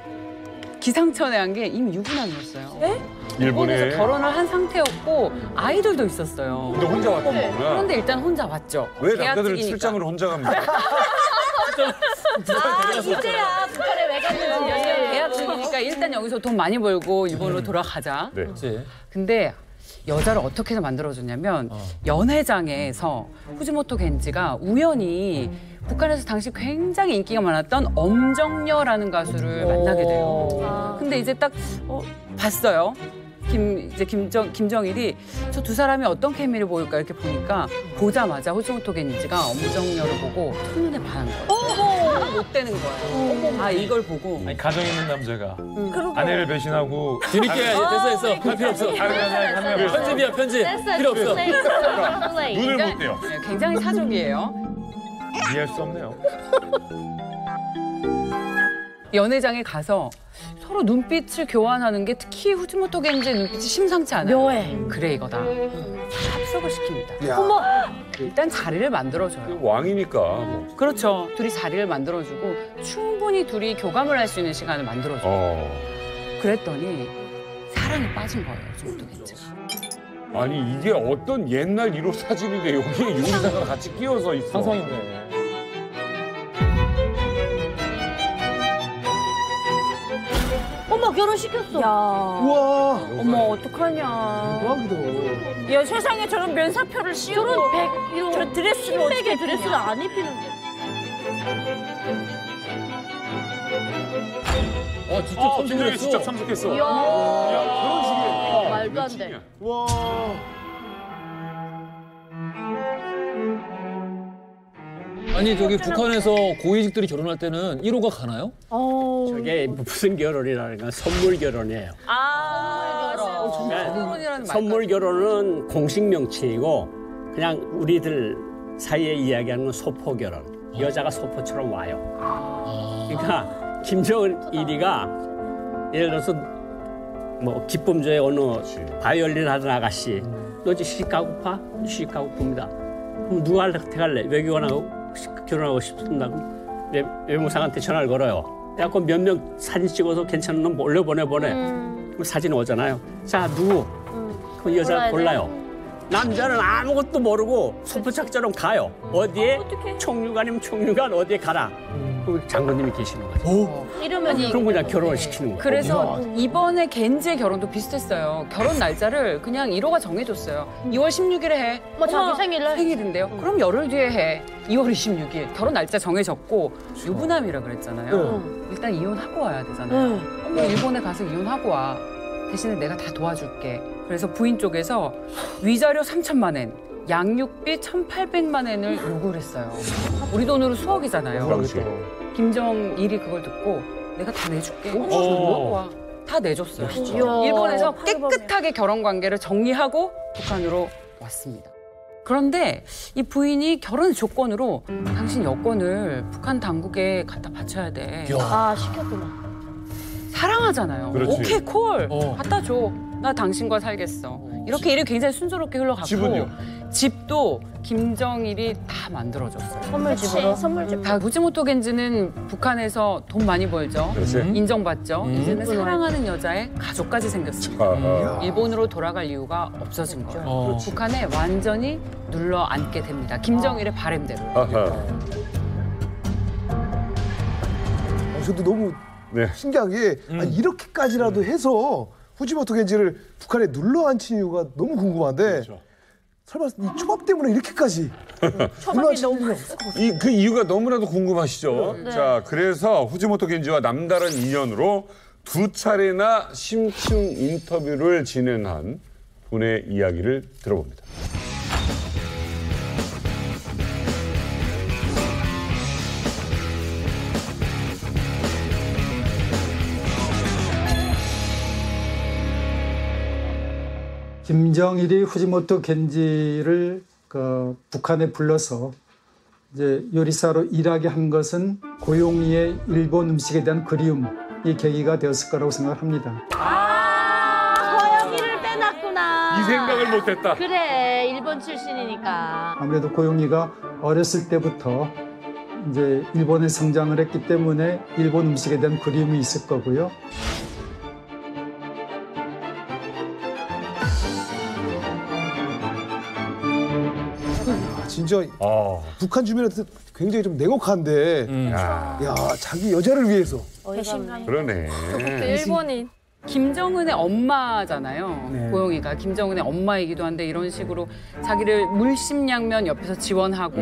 기상천외한 게 이미 유부남이었어요. 일본에 일본에서 결혼을 한 상태였고 아이들도 있었어요. 근데 혼자 왔던 거구나. 그런데 일단 혼자 왔죠. 왜 남자들은 출장을 혼자 갑니까? 이제야 북한에 왜 갔는지. 계약 중이니까 일단 여기서 돈 많이 벌고 일본으로 돌아가자. 네. 근데 여자를 어떻게 해서 만들어줬냐면 연회장에서 후지모토 겐지가 우연히 북한에서 당시 굉장히 인기가 많았던 엄정여라는 가수를 만나게 돼요. 근데 이제 딱 봤어요. 김정일이 저 두 사람이 어떤 케미를 보일까 이렇게 보니까 보자마자 후지모토 겐지가 엄정녀를 보고 첫눈에 반한 거예요. 못 되는 거예요. 아 이걸 보고 아니, 가정 있는 남자가 그러고. 아내를 배신하고 뒤늦게 됐어. 할 필요 없어. 다른 여자에 하면 편집이야 편집. 필요 없어. 눈을 못 떼요. 네, 굉장히 사족이에요. 이해할 수 없네요. 연회장에 가서 서로 눈빛을 교환하는 게 특히 후지모토 겐지의 눈빛이 심상치 않아요. 묘해. 그래 이거다. 합석을 시킵니다. 야. 어머! 일단 자리를 만들어줘요. 왕이니까. 뭐. 그렇죠. 둘이 자리를 만들어주고 충분히 둘이 교감을 할 수 있는 시간을 만들어줘요. 그랬더니 사랑에 빠진 거예요. 후지모토 겐지가. 아니 이게 어떤 옛날 1호 사진인데 여기에 요리사가 같이 끼어서 있어. 상상인데. 어머 결혼시켰어. 우와. 어머 어떡하냐. 대박이다. 야 세상에 저런 면사표를 씌우고 저 드레스를 어떻게 흰백의 드레스를 안 입히는데. 직접 김정일이 직접 참석했어. 이야. 말도 안 돼. 와. 아니 저기 북한에서 고위직들이 결혼할 때는 1호가 가나요? 저게 무슨 결혼이라는 선물 결혼이에요. 그러니까 선물 결혼은 공식 명칭이고 그냥 우리들 사이에 이야기하는 건 소포 결혼. 여자가 소포처럼 와요. 그러니까 김정일이가 예를 들어서 뭐 기쁨조의 어느 바이올린 하던 아가씨, 너 지금 시집 가고파? 시집 가고픕니다. 그럼 누구한테 갈래? 외교관하고 결혼하고 싶습니다. 그럼 외무상한테 전화를 걸어요. 그래갖고 몇 명 사진 찍어서 괜찮은 놈 올려보내. 그럼 사진 오잖아요. 자, 누구? 그 여자 골라요. 남자는 아무것도 모르고 소포착처럼 가요. 어디에? 총류관이면 총류관 어디에 가라. 그럼 장군님이 계시는 거죠. 이러면 그럼 그냥 결혼을 시키는 거예요. 그래서 이번에 겐지의 결혼도 비슷했어요. 결혼 날짜를 그냥 1호가 정해줬어요. 2월 16일에 해. 뭐 자기 생일날? 생일인데요. 그럼 열흘 뒤에 해. 2월 26일. 결혼 날짜 정해졌고 유부남이라 그랬잖아요. 일단 이혼하고 와야 되잖아요. 어머 일본에 가서 이혼하고 와. 대신에 내가 다 도와줄게. 그래서 부인 쪽에서 위자료 3천만 엔, 양육비 1,800만 엔을 요구를 했어요. 우리 돈으로 수억이잖아요. 김정일이 그걸 듣고 내가 다 내줄게. 와. 다 내줬어요. 일본에서 깨끗하게 결혼 관계를 정리하고 북한으로 왔습니다. 그런데 이 부인이 결혼 조건으로 당신 여권을 북한 당국에 갖다 바쳐야 돼. 아 시켰구나. 사랑하잖아요. 그렇지. 오케이 콜 갖다 줘. 나 당신과 살겠어. 이렇게 일이 굉장히 순조롭게 흘러갔고 집은요? 집도 김정일이 다 만들어줬어요. 선물집으로? 선물집. 다 후지모토 겐지는 북한에서 돈 많이 벌죠. 그렇지. 인정받죠. 이제는 사랑하는 여자의 가족까지 생겼어요. 일본으로 돌아갈 이유가 없어진 거예요. 북한에 완전히 눌러 앉게 됩니다. 김정일의 바람대로. 저도 너무 신기한 게 아니, 이렇게까지라도 해서 후지모토 겐지를 북한에 눌러 앉힌 이유가 너무 궁금한데 설마 이 초밥 때문에 이렇게까지 초밥이 너무 그 이유가 너무나도 궁금하시죠? 네. 자, 그래서 후지모토 겐지와 남다른 인연으로 두 차례나 심층 인터뷰를 진행한 분의 이야기를 들어봅니다. 김정일이 후지모토 겐지를 북한에 불러서 이제 요리사로 일하게 한 것은 고용이의 일본 음식에 대한 그리움이 계기가 되었을 거라고 생각합니다. 고용이를 빼놨구나. 이 생각을 못했다. 그래 일본 출신이니까. 아무래도 고용이가 어렸을 때부터 이제 일본에 성장을 했기 때문에 일본 음식에 대한 그리움이 있을 거고요. 진짜 북한 주민한테 굉장히 좀 냉혹한데 야 자기 여자를 위해서 그러네. 일본인. 김정은의 엄마잖아요. 네. 고용이가 김정은의 엄마이기도 한데 이런 식으로 자기를 물심양면 옆에서 지원하고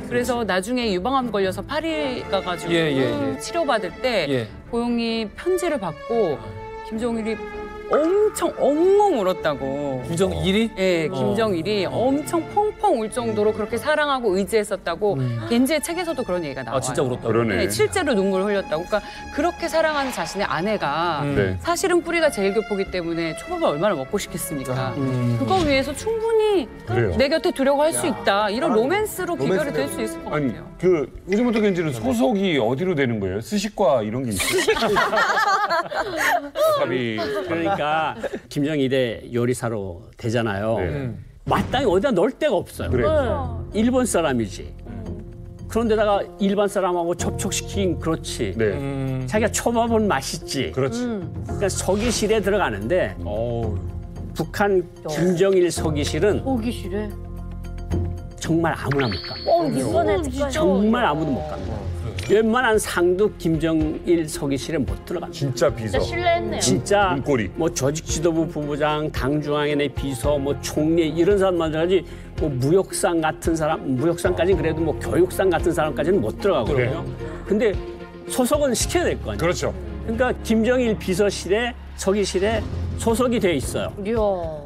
그래서 나중에 유방암 걸려서 파리 가가지고 치료받을 때 고용이 편지를 받고 김정일이 엄청 엉엉 울었다고. 김정일이? 네, 김정일이 엄청 펑펑 울 정도로 그렇게 사랑하고 의지했었다고 겐지의 책에서도 그런 얘기가 나와요. 진짜 울었다고? 그러네. 네, 실제로 눈물을 흘렸다고. 그러니까 그렇게 사랑하는 자신의 아내가 네. 사실은 뿌리가 제일 교포기 때문에 초밥을 얼마나 먹고 싶겠습니까? 그거 위해서 충분히 그래요. 내 곁에 두려고 할 수 있다. 이런 로맨스로 귀결이 될 수 있을 것 아니 같아요. 그 후지모토 겐지는 소속이 어디로 되는 거예요? 스시과 이런 게 있어요? 와사비. 그러니까 김정일의 요리사로 되잖아요. 네. 마땅히 어디다 넣을 데가 없어요. 그래. 일본 사람이지. 그런데다가 일반 사람하고 접촉시킨 그렇지. 네. 자기가 초밥은 맛있지. 그렇지. 그러니까 서기실에 들어가는데 북한 김정일 서기실은 보기실에. 정말 아무나 못 가. 이번에 진짜 정말 아무도 못 갑니다. 웬만한 상도 김정일 서기실에 못 들어갑니다. 진짜 비서. 진짜 신뢰했네요. 진짜 문고리. 뭐 조직지도부 부부장, 당중앙위원회 비서, 뭐 총리 이런 사람만들지 뭐 무역상 같은 사람, 무역상까지는 그래도 뭐 교육상 같은 사람까지는 못 들어가거든요. 근데 소속은 시켜야 될 거 아니에요. 그렇죠. 그러니까 김정일 비서실에 서기실에 소속이 돼 있어요. 이야.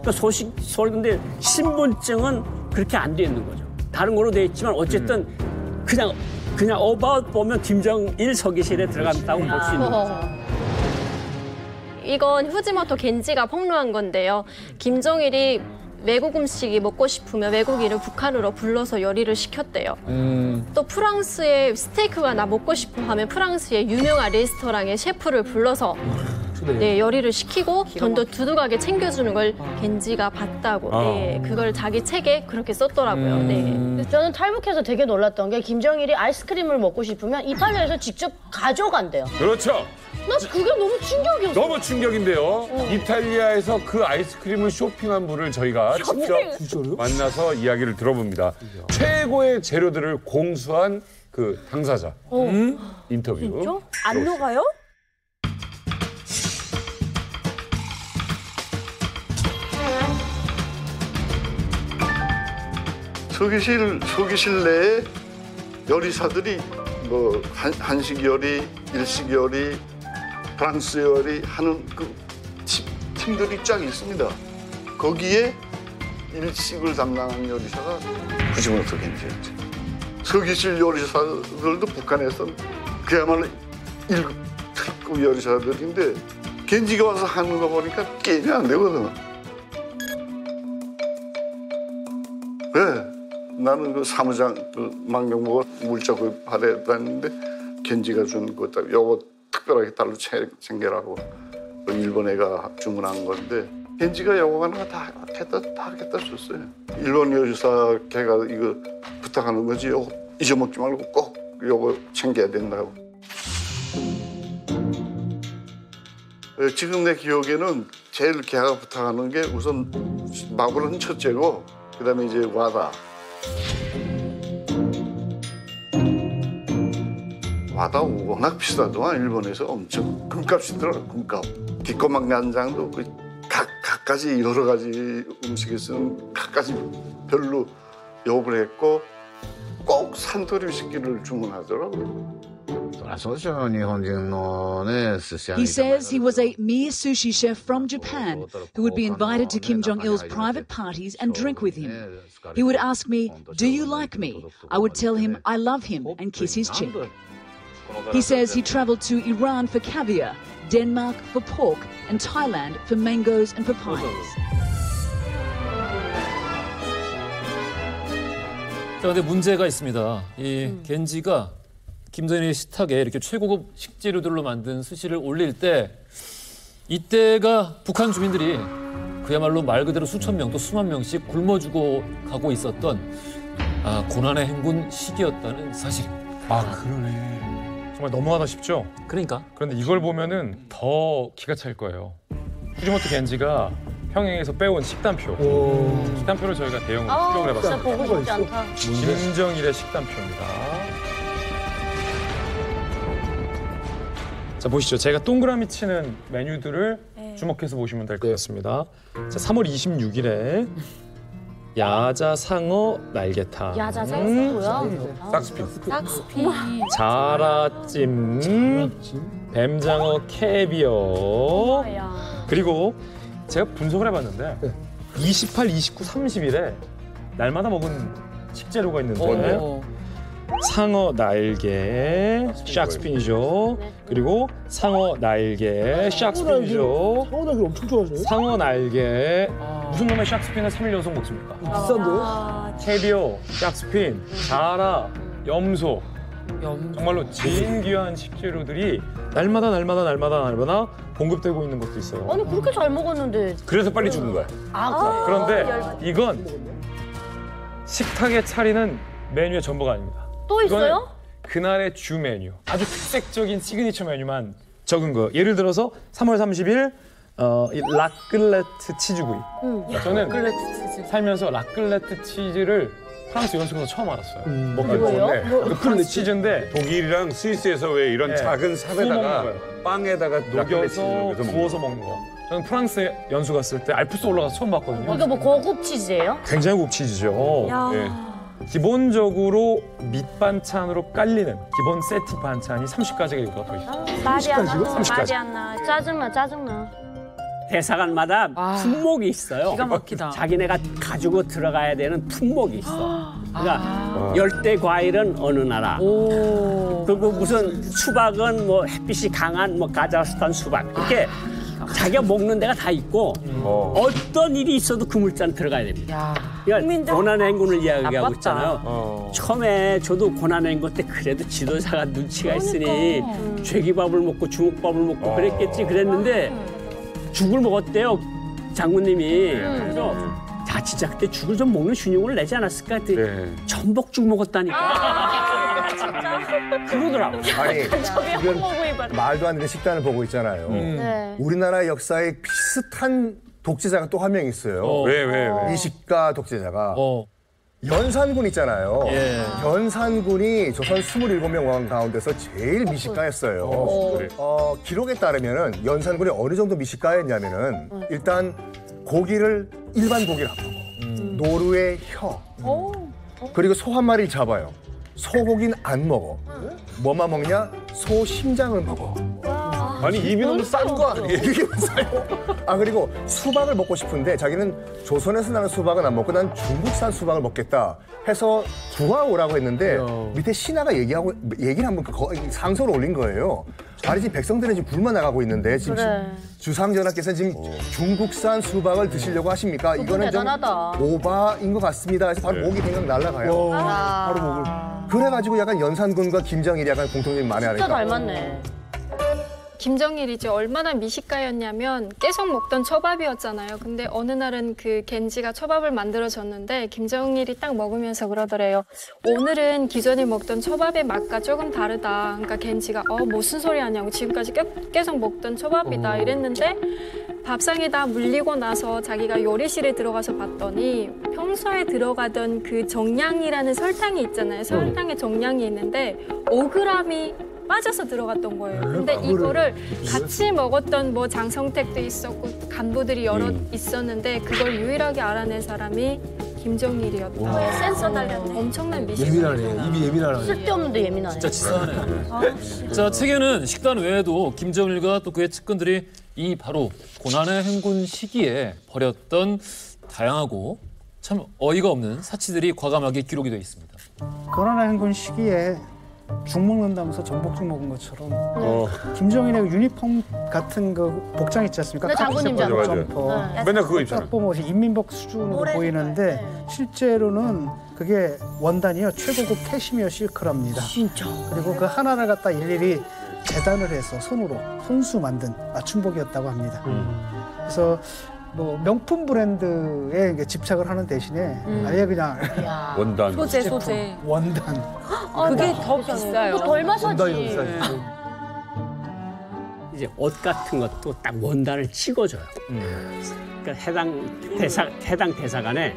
그러니까 근데 신분증은 그렇게 안 돼 있는 거죠. 다른 걸로 돼 있지만 어쨌든 그냥 어바웃 보면 김정일 서기실에 들어간다고 볼 수 있는 거죠. 이건 후지모토 겐지가 폭로한 건데요. 김정일이 외국 음식이 먹고 싶으면 외국인을 북한으로 불러서 요리를 시켰대요. 또 프랑스에 스테이크가 나 먹고 싶어 하면 프랑스의 유명한 레스토랑의 셰프를 불러서 네, 요리를 시키고 돈도 두둑하게 챙겨주는 걸 겐지가 봤다고. 네, 그걸 자기 책에 그렇게 썼더라고요. 네. 저는 탈북해서 되게 놀랐던 게 김정일이 아이스크림을 먹고 싶으면 이탈리아에서 직접 가져간대요. 그렇죠. 나 그게 너무 충격이었어. 너무 충격인데요. 이탈리아에서 그 아이스크림을 쇼핑한 분을 저희가 직접 만나서 이야기를 들어봅니다. 최고의 재료들을 공수한 그 당사자 인터뷰. 진짜? 안 녹아요? 서기실 내에 요리사들이 뭐 한식 요리, 일식 요리, 프랑스 요리 하는 그 팀들이 쫙 있습니다. 거기에 일식을 담당한 요리사가 후지모토 겐지였죠. 서기실 요리사들도 북한에서 그야말로 1급 특급 요리사들인데 겐지가 와서 하는 거 보니까 게임이 안 되거든. 왜? 나는 그 사무장 그 망경보고 물자 구입하려 다녔는데 겐지가 준 거 딱 요거 특별하게 달로 챙겨라고 일본 애가 주문한 건데 겐지가 요거 하나 다 하겠다 줬어요. 일본 요리사 걔가 이거 부탁하는 거지 요거 잊어먹지 말고 꼭 요거 챙겨야 된다고. 지금 내 기억에는 제일 걔가 부탁하는 게 우선 마블은 첫째고 그다음에 이제 와다. 와다 워낙 비싸더만 일본에서 엄청 금값이더라. 금값. 뒷고막 간장도 각가지 여러 가지 음식에 쓰는 각가지 별로 요구를 했고 꼭 산토리 식기를 주문하더라고요. He says he was a mere sushi chef from Japan who would be invited to Kim Jong-il's private parties and drink with him. He would ask me, "Do you like me?" I would tell him I love him and kiss his cheek. He says he traveled to Iran for caviar, Denmark for pork, and Thailand for mangoes and papayas. 자, 근데 문제가 있습니다. 이 겐지가 김정일의 식탁에 이렇게 최고급 식재료들로 만든 스시를 올릴 때 이때가 북한 주민들이 그야말로 말 그대로 수천 명 또 수만 명씩 굶어 죽어 가고 있었던 고난의 행군 시기였다는 사실입니다. 그러네. 정말 너무하다 싶죠? 그러니까. 그런데 이걸 보면은 더 기가 찰 거예요. 후지모토 겐지가 평양에서 빼온 식단표. 식단표를 저희가 대용으로 수정을 해봤습니다. 진짜 보고 싶지 않다. 김정일의 식단표입니다. 자, 보시죠. 제가 동그라미 치는 메뉴들을 주목해서 보시면 될 것 같습니다. 자, 3월 26일에 야자 상어 날개탕. 야자 상어 뭐야? 싹스핀. 싹스핀. 자라찜. 뱀장어 캐비어. 그리고 제가 분석을 해봤는데 28, 29, 30일에 날마다 먹은 식재료가 있는데 상어 날개 샥스핀이죠. 그리고 상어 날개 샥스핀이죠. 상어 날개 엄청 좋아하죠. 상어 날개 무슨 놈의 샥스핀을 3일 연속 먹습니까? 비싼데? 캐비어, 샥스핀, 자라, 염소 정말로 진귀한 식재료들이 날마다 공급되고 있는 것도 있어요. 아니 그렇게 잘 먹었는데. 그래서 빨리 죽은 거야. 그런데 이건 식탁에 차리는 메뉴의 전부가 아닙니다. 또 있어요? 그날의 주 메뉴, 아주 특색적인 시그니처 메뉴만 적은 거예요. 예를 들어서 3월 30일 이 라클레트 치즈구이. 저는 살면서 라클레트 치즈를 프랑스 연수에서 처음 알았어요. 먹기 좋네. 프랑스 치즈인데 독일이랑 스위스에서 왜 이런 작은 삽에다가 빵에다가 녹여서 구워서 먹는 거. 저는 프랑스 연수 갔을 때 알프스 올라가서 처음 봤거든요. 이거 뭐 고급 치즈예요? 굉장히 고급 치즈죠. 네. 기본적으로 밑반찬으로 깔리는 기본 세트 반찬이 30가지가 더 있어요. 말이 안 나. 30가지. 말이 안 나. 짜증나. 대사관마다 품목이 있어요. 기가 막히다. 자기네가 가지고 들어가야 되는 품목이 있어. 그러니까 열대 과일은 어느 나라. 그리고 무슨 수박은 뭐 햇빛이 강한 뭐 카자흐스탄 수박. 이렇게 자기가 먹는 데가 다 있고 어떤 일이 있어도 그 물자는 들어가야 됩니다. 그러니까 고난행군을 이야기하고 있잖아요. 처음에 저도 고난행군 때 그래도 지도자가 눈치가 있으니 죄기밥을 먹고 주먹밥을 먹고 그랬겠지 그랬는데 죽을 먹었대요 장군님이. 그래서 자 진짜 그때 죽을 좀 먹는 신용을 내지 않았을까 그때 전복죽 먹었다니까. 그러더라고. 아니 지금 말도 안 되는 식단을 보고 있잖아요. 우리나라 역사에 비슷한 독재자가 또 한 명 있어요. 왜? 미식가 독재자가. 연산군 있잖아요. 연산군이 조선 27명 왕 가운데서 제일 미식가였어요. 기록에 따르면은 연산군이 어느 정도 미식가였냐면은 일단 고기를 일반 고기를 안 먹어. 노루의 혀. 그리고 소 한 마리를 잡아요. 소고기는 안 먹어. 뭐만 먹냐? 소 심장을 먹어. 아니 입이 너무 싼 거 아니에요? 이게 싸요. 그리고 수박을 먹고 싶은데 자기는 조선에서 나는 수박은 안 먹고 난 중국산 수박을 먹겠다 해서 구하오라고 했는데 밑에 신하가 얘기를 한번 상소를 올린 거예요. 아니 지금 백성들은 지금 굶어 나가고 있는데 지금 주상전하께서 지금 중국산 수박을 드시려고 하십니까? 이거는 대단하다. 좀 오바인 것 같습니다. 해서 바로 목이 댕강 날아가요. 바로 목을. 그래가지고 약간 연산군과 김정일이 약간 공통점이 많이 하니까. 진짜 닮았네. 김정일이 이제 얼마나 미식가였냐면 계속 먹던 초밥이었잖아요. 근데 어느 날은 그 겐지가 초밥을 만들어줬는데 김정일이 딱 먹으면서 그러더래요. 오늘은 기존에 먹던 초밥의 맛과 조금 다르다. 그러니까 겐지가 무슨 소리 하냐고 지금까지 계속 먹던 초밥이다 이랬는데 밥상에 다 물리고 나서 자기가 요리실에 들어가서 봤더니 평소에 들어가던 그 정량이라는 설탕이 있잖아요. 설탕에 정량이 있는데 5g이 빠져서 들어갔던 거예요. 근데 이거를 같이 먹었던 뭐 장성택도 있었고 간부들이 여러 있었는데 그걸 유일하게 알아낸 사람이 김정일이었다. 센서 달렸네. 엄청난 미식. 예민하네. 입이 예민하네. 쓸데없는데 예민하네. 진짜 치사하네. 자, 책에는 식단 외에도 김정일과 또 그의 측근들이 이 바로 고난의 행군 시기에 벌였던 다양하고 참 어이가 없는 사치들이 과감하게 기록이 되어 있습니다. 고난의 행군 시기에 죽 먹는다면서 전복죽 먹은 것처럼 김정일의 유니폼 같은 그 복장 있지 않습니까? 장군님 점퍼. 맨날 그거 입잖아. 딱 보면 인민복 수준으로 보이는데 실제로는 그게 원단이요 최고급 캐시미어 실크랍니다. 진짜. 그리고 그 하나를 갖다 일일이 재단을 해서 손으로 손수 만든 맞춤복이었다고 합니다. 그래서 뭐 명품 브랜드에 이제 집착을 하는 대신에 아예 그냥 원단 소재 원단 그게 더 비싸요. 더 얼마서지? 이제 옷 같은 것도 딱 원단을 찍어줘요. 그러니까 해당 대사관에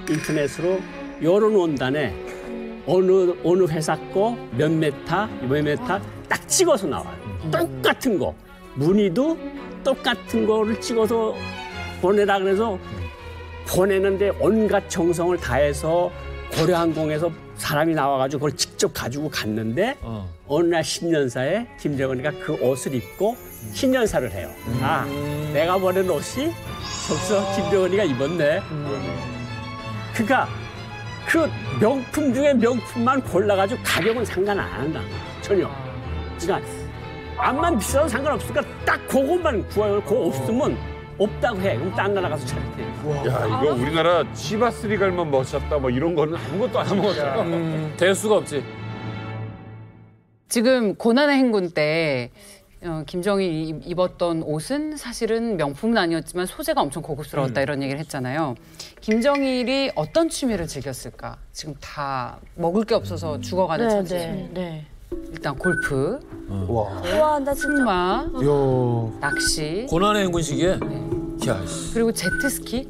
인터넷으로 이런 원단에 어느 회사 거 몇 메타 딱 찍어서 나와요. 똑같은 거 무늬도 똑같은 거를 찍어서 보내라 그래서 보내는데 온갖 정성을 다해서 고려항공에서 사람이 나와가지고 그걸 직접 가지고 갔는데 어느 날 10년 사이에 김정은이가 그 옷을 입고 신년사를 해요. 아, 내가 보낸 옷이 벌써 김정은이가 입었네. 그러니까 그 명품 중에 명품만 골라가지고 가격은 상관 안 한다. 전혀. 그러니까 암만 비싸도 상관없으니까 딱 그것만 구해요. 그거 없으면 없다고 해. 그럼 딴 나라 가서 찾을게. 야, 이거 우리나라 치바스리갈만 멋졌다 뭐 이런 거는 아무것도 안 먹었잖아. 될 수가 없지. 지금 고난의 행군 때 김정일이 입었던 옷은 사실은 명품은 아니었지만 소재가 엄청 고급스러웠다 이런 얘기를 했잖아요. 김정일이 어떤 취미를 즐겼을까? 지금 다 먹을 게 없어서 죽어가는 처지. 일단 골프, 와, 나 진짜. 승마, 낚시, 고난의 행군 시기에. 그리고 제트스키,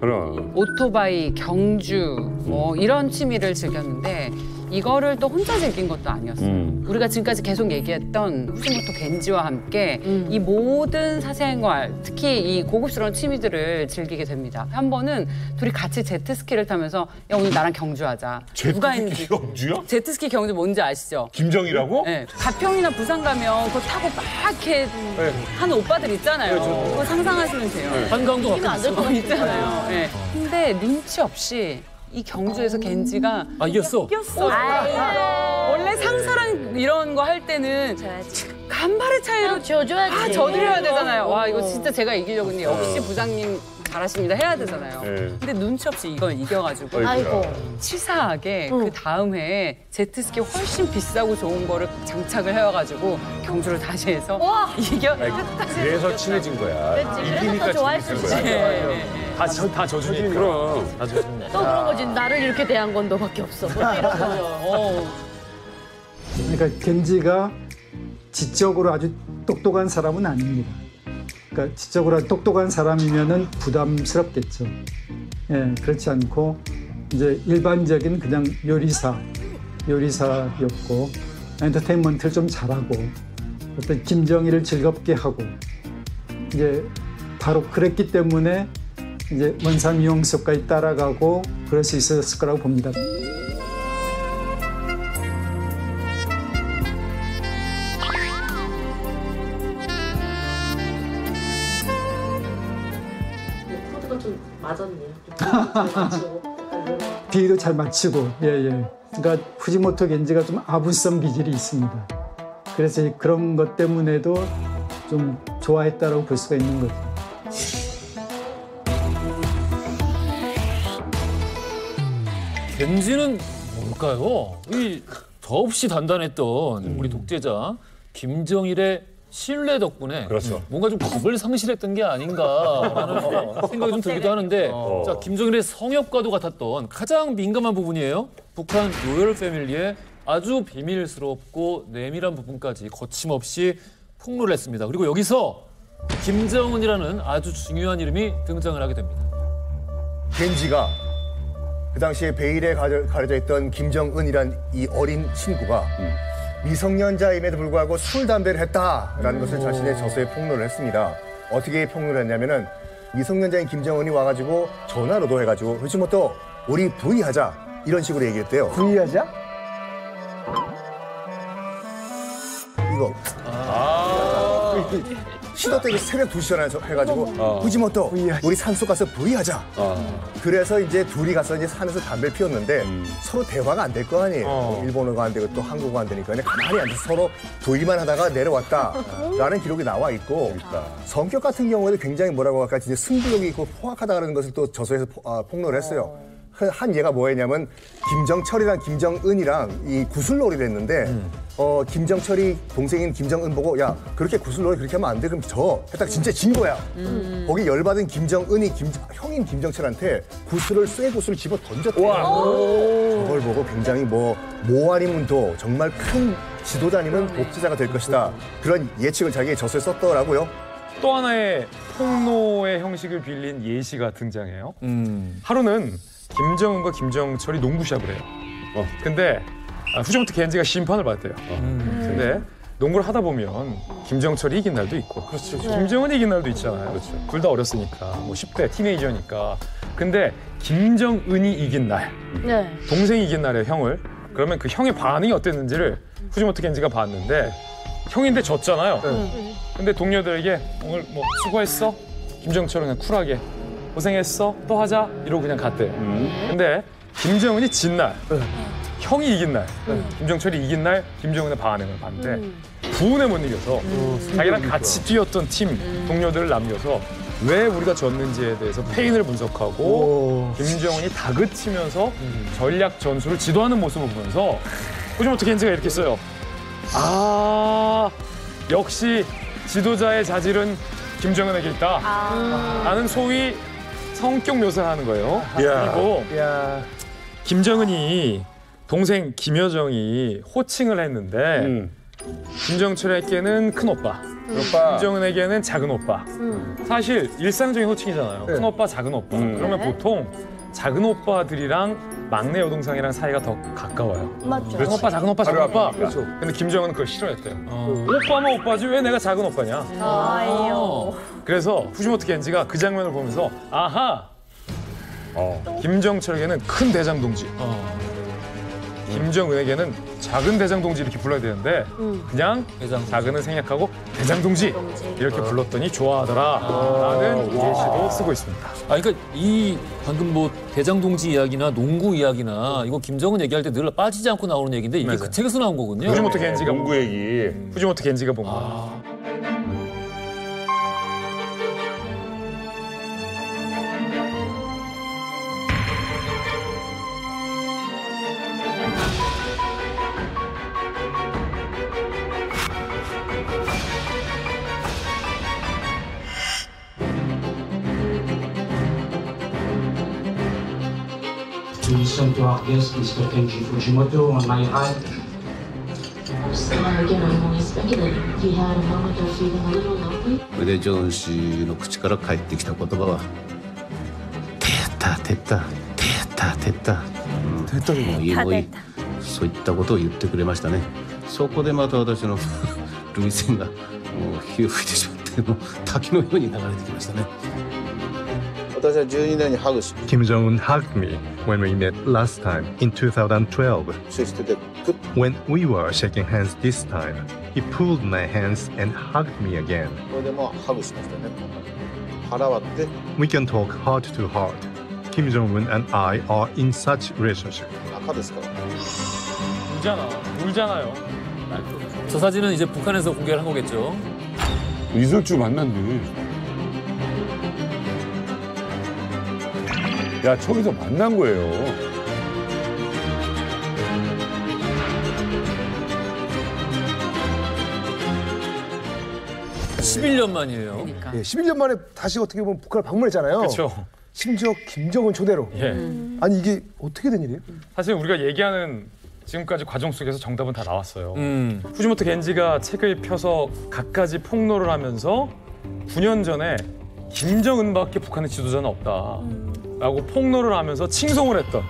그럼 오토바이, 경주 뭐 이런 취미를 즐겼는데 이거를 또 혼자 즐긴 것도 아니었어요. 우리가 지금까지 계속 얘기했던 후지모토 겐지와 함께 이 모든 사생활, 특히 이 고급스러운 취미들을 즐기게 됩니다. 한 번은 둘이 같이 제트스키를 타면서 야, 오늘 나랑 경주하자. 누가 있는지. 경주요? 제트스키 경주 뭔지 아시죠? 김정이라고? 네. 가평이나 부산 가면 그거 타고 막 이렇게 하는 오빠들 있잖아요. 그거 상상하시면 돼요. 한강도 가끔 있잖아요. 네. 근데 눈치 없이 이 경주에서 겐지가 이겼어. 원래 상사랑 이런 거 할 때는 간발의 차이로 져줘야지. 져드려야 되잖아요. 와, 이거 진짜 제가 이기려고 했는데 역시 부장님 잘하십니다 해야 되잖아요. 근데 눈치 없이 이걸 이겨가지고 치사하게 그 다음 해에 제트스키 훨씬 비싸고 좋은 거를 장착을 해와가지고 경주를 다시 해서 이겨. 그래서 친해진 거야. 그래서 더 좋아할 수 있지. 다 져주니까. 그럼. 다 져주니까. 또 그런 거지. 나를 이렇게 대한 건 너밖에 없어. 뭐 이런 거죠. 그러니까 겐지가 지적으로 아주 똑똑한 사람은 아닙니다. 그러니까 지적으로 아주 똑똑한 사람이면은 부담스럽겠죠. 예, 그렇지 않고 이제 일반적인 그냥 요리사였고 엔터테인먼트를 좀 잘하고 어떤 김정일을 즐겁게 하고 이제 바로 그랬기 때문에 이제 원상이용석까지 따라가고 그럴 수 있었을 거라고 봅니다. 코드가 좀 맞았네요. 비위도 잘 맞추고, 그러니까 후지모토 겐지가 좀 아부성 기질이 있습니다. 그래서 그런 것 때문에도 좀 좋아했다라고 볼 수가 있는 거죠. 겐지는 뭘까요? 이 더없이 단단했던 우리 독재자 김정일의 신뢰 덕분에 뭔가 좀 겁을 상실했던 게 아닌가라는 생각이 좀 들기도 하는데 자, 김정일의 성역과도 같았던 가장 민감한 부분이에요. 북한 로열 패밀리의 아주 비밀스럽고 내밀한 부분까지 거침없이 폭로를 했습니다. 그리고 여기서 김정은이라는 아주 중요한 이름이 등장을 하게 됩니다. 겐지가 그 당시에 베일에 가려져 있던 김정은이란 이 어린 친구가 미성년자임에도 불구하고 술, 담배를 했다라는 것을 자신의 저서에 폭로를 했습니다. 어떻게 폭로를 했냐면은 미성년자인 김정은이 와가지고 전화로도 해가지고 후지모토 우리 부의하자 이런 식으로 얘기했대요. 부의하자? 이거. 시도 때문에 새벽 2시에 해가지고 후지모토 우리 산속 가서 부의하자. 그래서 이제 둘이 가서 이제 산에서 담배를 피웠는데 서로 대화가 안 될 거 아니에요. 일본어가 안 되고 또 한국어가 안 되니까 그냥 가만히 앉아서 서로 부의만 하다가 내려왔다라는 기록이 나와 있고 성격 같은 경우에도 굉장히 뭐라고 할까 이제 승부욕이 있고 포악하다는 것을 또 저서에서 폭로를 했어요. 한 얘가 뭐였냐면 김정철이랑 김정은이랑 이 구슬놀이를 했는데 김정철이 동생인 김정은 보고 야 그렇게 구슬놀이 그렇게 하면 안 돼 그럼 져 했다가 진짜 진 거야. 거기 열받은 김정은이 형인 김정철한테 쇠구슬을 집어 던졌대요. 그걸 보고 굉장히 모 아니면 도 정말 큰 지도자님은 독재자가 될 것이다. 그런 예측을 자기의 저서에 썼더라고요. 또 하나의 폭로의 형식을 빌린 예시가 등장해요. 하루는 김정은과 김정철이 농구 시합을 해요. 근데 후지모토 겐지가 심판을 받대요. 근데 농구를 하다 보면 김정철이 이긴 날도 있고 김정은이 이긴 날도 있잖아요. 둘 다 어렸으니까 뭐 10대 티네이저니까. 근데 김정은이 이긴 날, 동생이 이긴 날에 형을 그러면 그 형의 반응이 어땠는지를 후지모토 겐지가 봤는데 형인데 졌잖아요. 근데 동료들에게 오늘 뭐 수고했어? 김정철은 그냥 쿨하게 고생했어? 또 하자? 이러고 그냥 갔대요. 근데 김정은이 진 날, 형이 이긴 날, 김정철이 이긴 날 김정은의 반응을 봤는데 부운에 못 이겨서 자기랑 같이 뛰었던 팀 동료들을 남겨서 왜 우리가 졌는지에 대해서 페인을 분석하고 김정은이 다그치면서 전략 전술을 지도하는 모습을 보면서 후지모토 겐지가 이렇게 써요. 아, 역시 지도자의 자질은 김정은에게 있다. 라는 소위 성격 묘사를 하는 거예요. 그리고 김정은이 동생 김여정이 호칭을 했는데 김정철에게는 큰 오빠, 김정은에게는 작은 오빠. 사실 일상적인 호칭이잖아요. 큰 오빠, 작은 오빠. 그러면 보통 작은 오빠들이랑 막내 여동생이랑 사이가 더 가까워요. 맞죠. 큰 오빠, 작은 오빠, 작은 오빠. 그렇죠. 근데 김정은은 그걸 싫어했대요. 오빠만 오빠지 왜 내가 작은 오빠냐. 아유. 그래서 후지모토 겐지가 그 장면을 보면서 아하! 김정철에게는 큰 대장동지. 김정은에게는 작은 대장동지 이렇게 불러야 되는데 그냥 작은은 생략하고 대장동지 이렇게 불렀더니 좋아하더라라는 예시도 쓰고 있습니다. 그러니까 이 방금 뭐 대장동지 이야기나 농구 이야기나 이거 김정은 얘기할 때 늘 빠지지 않고 나오는 얘기인데 이게 그 책에서 나온 거군요. 후지모토 겐지가 농구 얘기. 후지모토 겐지가 본 거. Listen to our guest, Mr. Kenji Fujimoto, on my right. Again, I only speculated. He had a moment of feeling a little lonely. 腕ジョン氏の口から返ってきた言葉は「てったてったてったてった」もういいもういいそういったことを言ってくれましたね。そこでまた私の涙腺がもう火を吹いてしまってもう滝のように流れてきましたね。私は12年にハグし Kim Jong-un hugged me when we met last time in 2012. When we were shaking hands this time, he pulled my hands and hugged me again. これでもうハグしましたね。腹割って We can talk heart to heart. Kim Jong-un and I are in such relationship. 赤ですから。울잖아요. 저 사진은 이제 북한에서 공개를 한 거겠죠. 이설주 만났네. 야, 저기서 만난 거예요. (11년) 만이에요. 그러니까. 11년 만에 다시 어떻게 보면 북한을 방문했잖아요. 그렇죠. 심지어 김정은 초대로. 아니 이게 어떻게 된 일이에요? 사실 우리가 얘기하는 지금까지 과정 속에서 정답은 다 나왔어요. 후지모토 겐지가 책을 펴서 갖가지 폭로를 하면서 9년 전에 김정은밖에 북한의 지도자는 없다라고 폭로를 하면서 칭송을 했던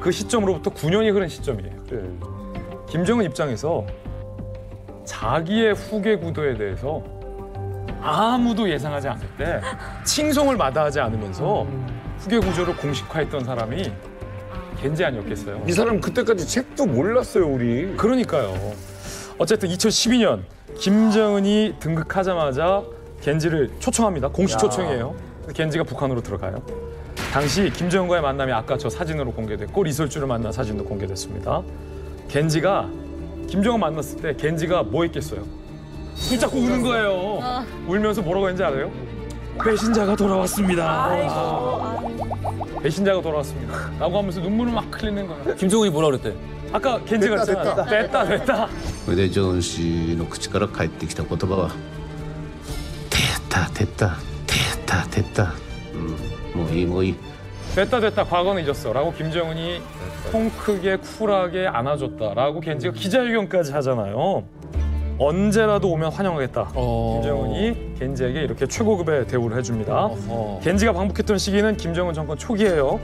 그 시점으로부터 9년이 흐른 시점이에요. 김정은 입장에서 자기의 후계 구도에 대해서 아무도 예상하지 않을 때 칭송을 마다하지 않으면서 후계 구조를 공식화했던 사람이 겐지 아니었겠어요. 이 사람 그때까지 책도 몰랐어요, 우리. 그러니까요. 어쨌든 2012년 김정은이 등극하자마자 겐지를 초청합니다. 공식 초청이에요. 겐지가 북한으로 들어가요. 당시 김정은과의 만남이 아까 저 사진으로 공개됐고 리설주를 만난 사진도 공개됐습니다. 겐지가 김정은 만났을 때 겐지가 뭐 했겠어요? 자꾸 우는 거예요. 울면서 뭐라고 했는지 알아요? 배신자가 돌아왔습니다. 배신자가 돌아왔습니다. 라고 하면서 눈물을 막 흘리는 거예요. 김정은이 뭐라 그랬대? 아까 겐지가 했잖아. 됐다. 腕ジョン氏の口から返ってきた言葉は「てったてったてったてった」もういいもういい 됐다 과거는 잊었어 라고 김정은이 통 크게 쿨하게 안아줬다라고 겐지가 기자회견까지 하잖아요. 언제라도 오면 환영하겠다. 김정은이 겐지에게 이렇게 최고급의 대우를 해줍니다. 겐지가 방북했던 시기는 김정은 정권 초기예요.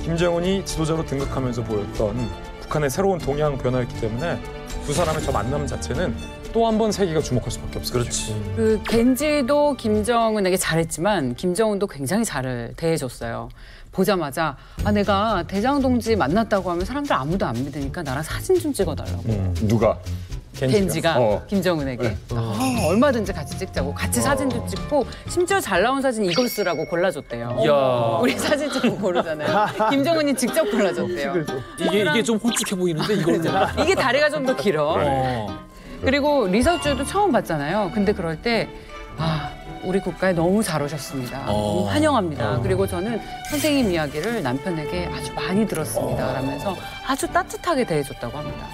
김정은이 지도자로 등극하면서 보였던 북한의 새로운 동향 변화였기 때문에 두 사람의 저 만남 자체는 또 한 번 세계가 주목할 수밖에 없었죠. 그렇지. 그 겐지도 김정은에게 잘했지만 김정은도 굉장히 잘 대해줬어요. 보자마자 내가 대장 동지 만났다고 하면 사람들 아무도 안 믿으니까 나랑 사진 좀 찍어달라고. 누가? 겐지가 김정은에게 얼마든지 같이 찍자고 같이 사진도 찍고 심지어 잘 나온 사진 이걸 쓰라고 골라줬대요. 우리 사진 찍고 고르잖아요. 김정은이 직접 골라줬대요. 이게 좀 홀쭉해 보이는데 이걸 이게 다리가 좀 더 길어. 그리고 리서주도 처음 봤잖아요. 근데 그럴 때 우리 국가에 너무 잘 오셨습니다. 너무 환영합니다. 그리고 저는 선생님 이야기를 남편에게 아주 많이 들었습니다. 라면서 아주 따뜻하게 대해줬다고 합니다.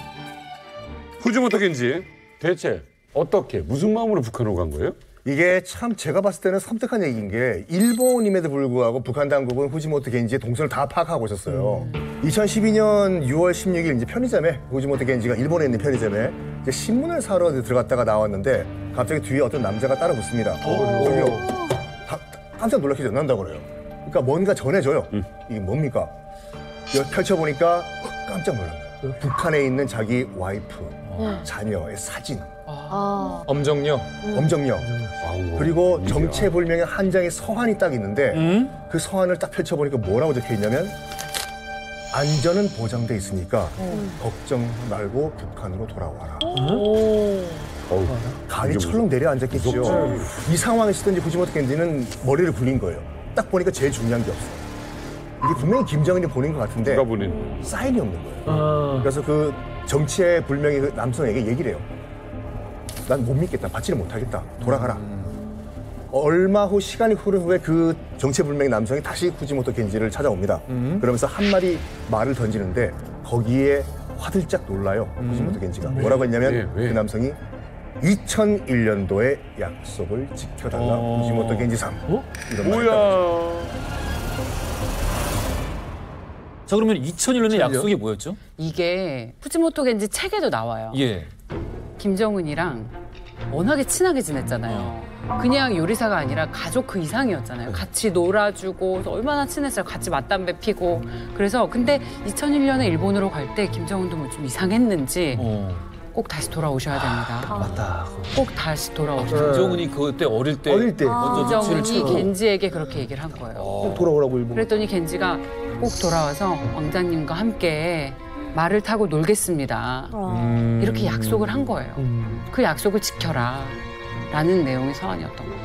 후지모토 겐지 대체 어떻게 무슨 마음으로 북한으로 간 거예요? 이게 참 제가 봤을 때는 섬뜩한 얘기인 게 일본임에도 불구하고 북한 당국은 후지모토 겐지의 동선을 다 파악하고 있었어요. 2012년 6월 16일 이제 편의점에 후지모토 겐지가 일본에 있는 편의점에 이제 신문을 사러 들어갔다가 나왔는데 갑자기 뒤에 어떤 남자가 따라 붙습니다. 저기요. 깜짝 놀라게 전난다고 그래요. 그러니까 뭔가 전해줘요. 이게 뭡니까? 펼쳐보니까 깜짝 놀란 거예요. 북한에 있는 자기 와이프, 자녀의 사진. 엄정녀. 그리고 정체불명의 한 장의 서한이 딱 있는데 그 서한을 딱 펼쳐보니까 뭐라고 적혀 있냐면 안전은 보장돼 있으니까 걱정 말고 북한으로 돌아와라. 간이 철렁 내려앉았겠죠. 이 상황에 있었던 후지모토 겐지는 머리를 굴린 거예요. 딱 보니까 제일 중요한 게 없어요. 이게 분명히 김정은이 보낸 것 같은데 누가 보낸? 사인이 없는 거예요. 그래서 그 정체 불명의 그 남성에게 얘기를 해요. 난 못 믿겠다. 받지를 못하겠다. 돌아가라. 얼마 후 시간이 흐른 후에 그 정체불명의 남성이 다시 후지모토 겐지를 찾아옵니다. 그러면서 한마디 말을 던지는데 거기에 화들짝 놀라요. 후지모토 겐지가. 뭐라고 했냐면 그 남성이 2001년도에 약속을 지켜달라. 후지모토 겐지-상. 이런 말을 자, 그러면 2001년에 약속이 뭐였죠? 이게 후지모토 겐지 책에도 나와요. 김정은이랑 워낙에 친하게 지냈잖아요. 그냥 요리사가 아니라 가족 그 이상이었잖아요. 같이 놀아주고 얼마나 친했어요. 같이 맞담배 피고. 그래서 근데 2001년에 일본으로 갈 때 김정은도 뭐 좀 이상했는지 꼭 다시 돌아오셔야 됩니다. 맞다. 꼭 다시 돌아오셔야 돼요. 김정은이 그때 어릴 때 김정은이 겐지에게 그렇게 얘기를 한 거예요. 꼭 돌아오라고 일본. 그랬더니 겐지가 꼭 돌아와서 왕자님과 함께 말을 타고 놀겠습니다. 이렇게 약속을 한 거예요. 그 약속을 지켜라. 라는 내용의 서한이었던 거예요.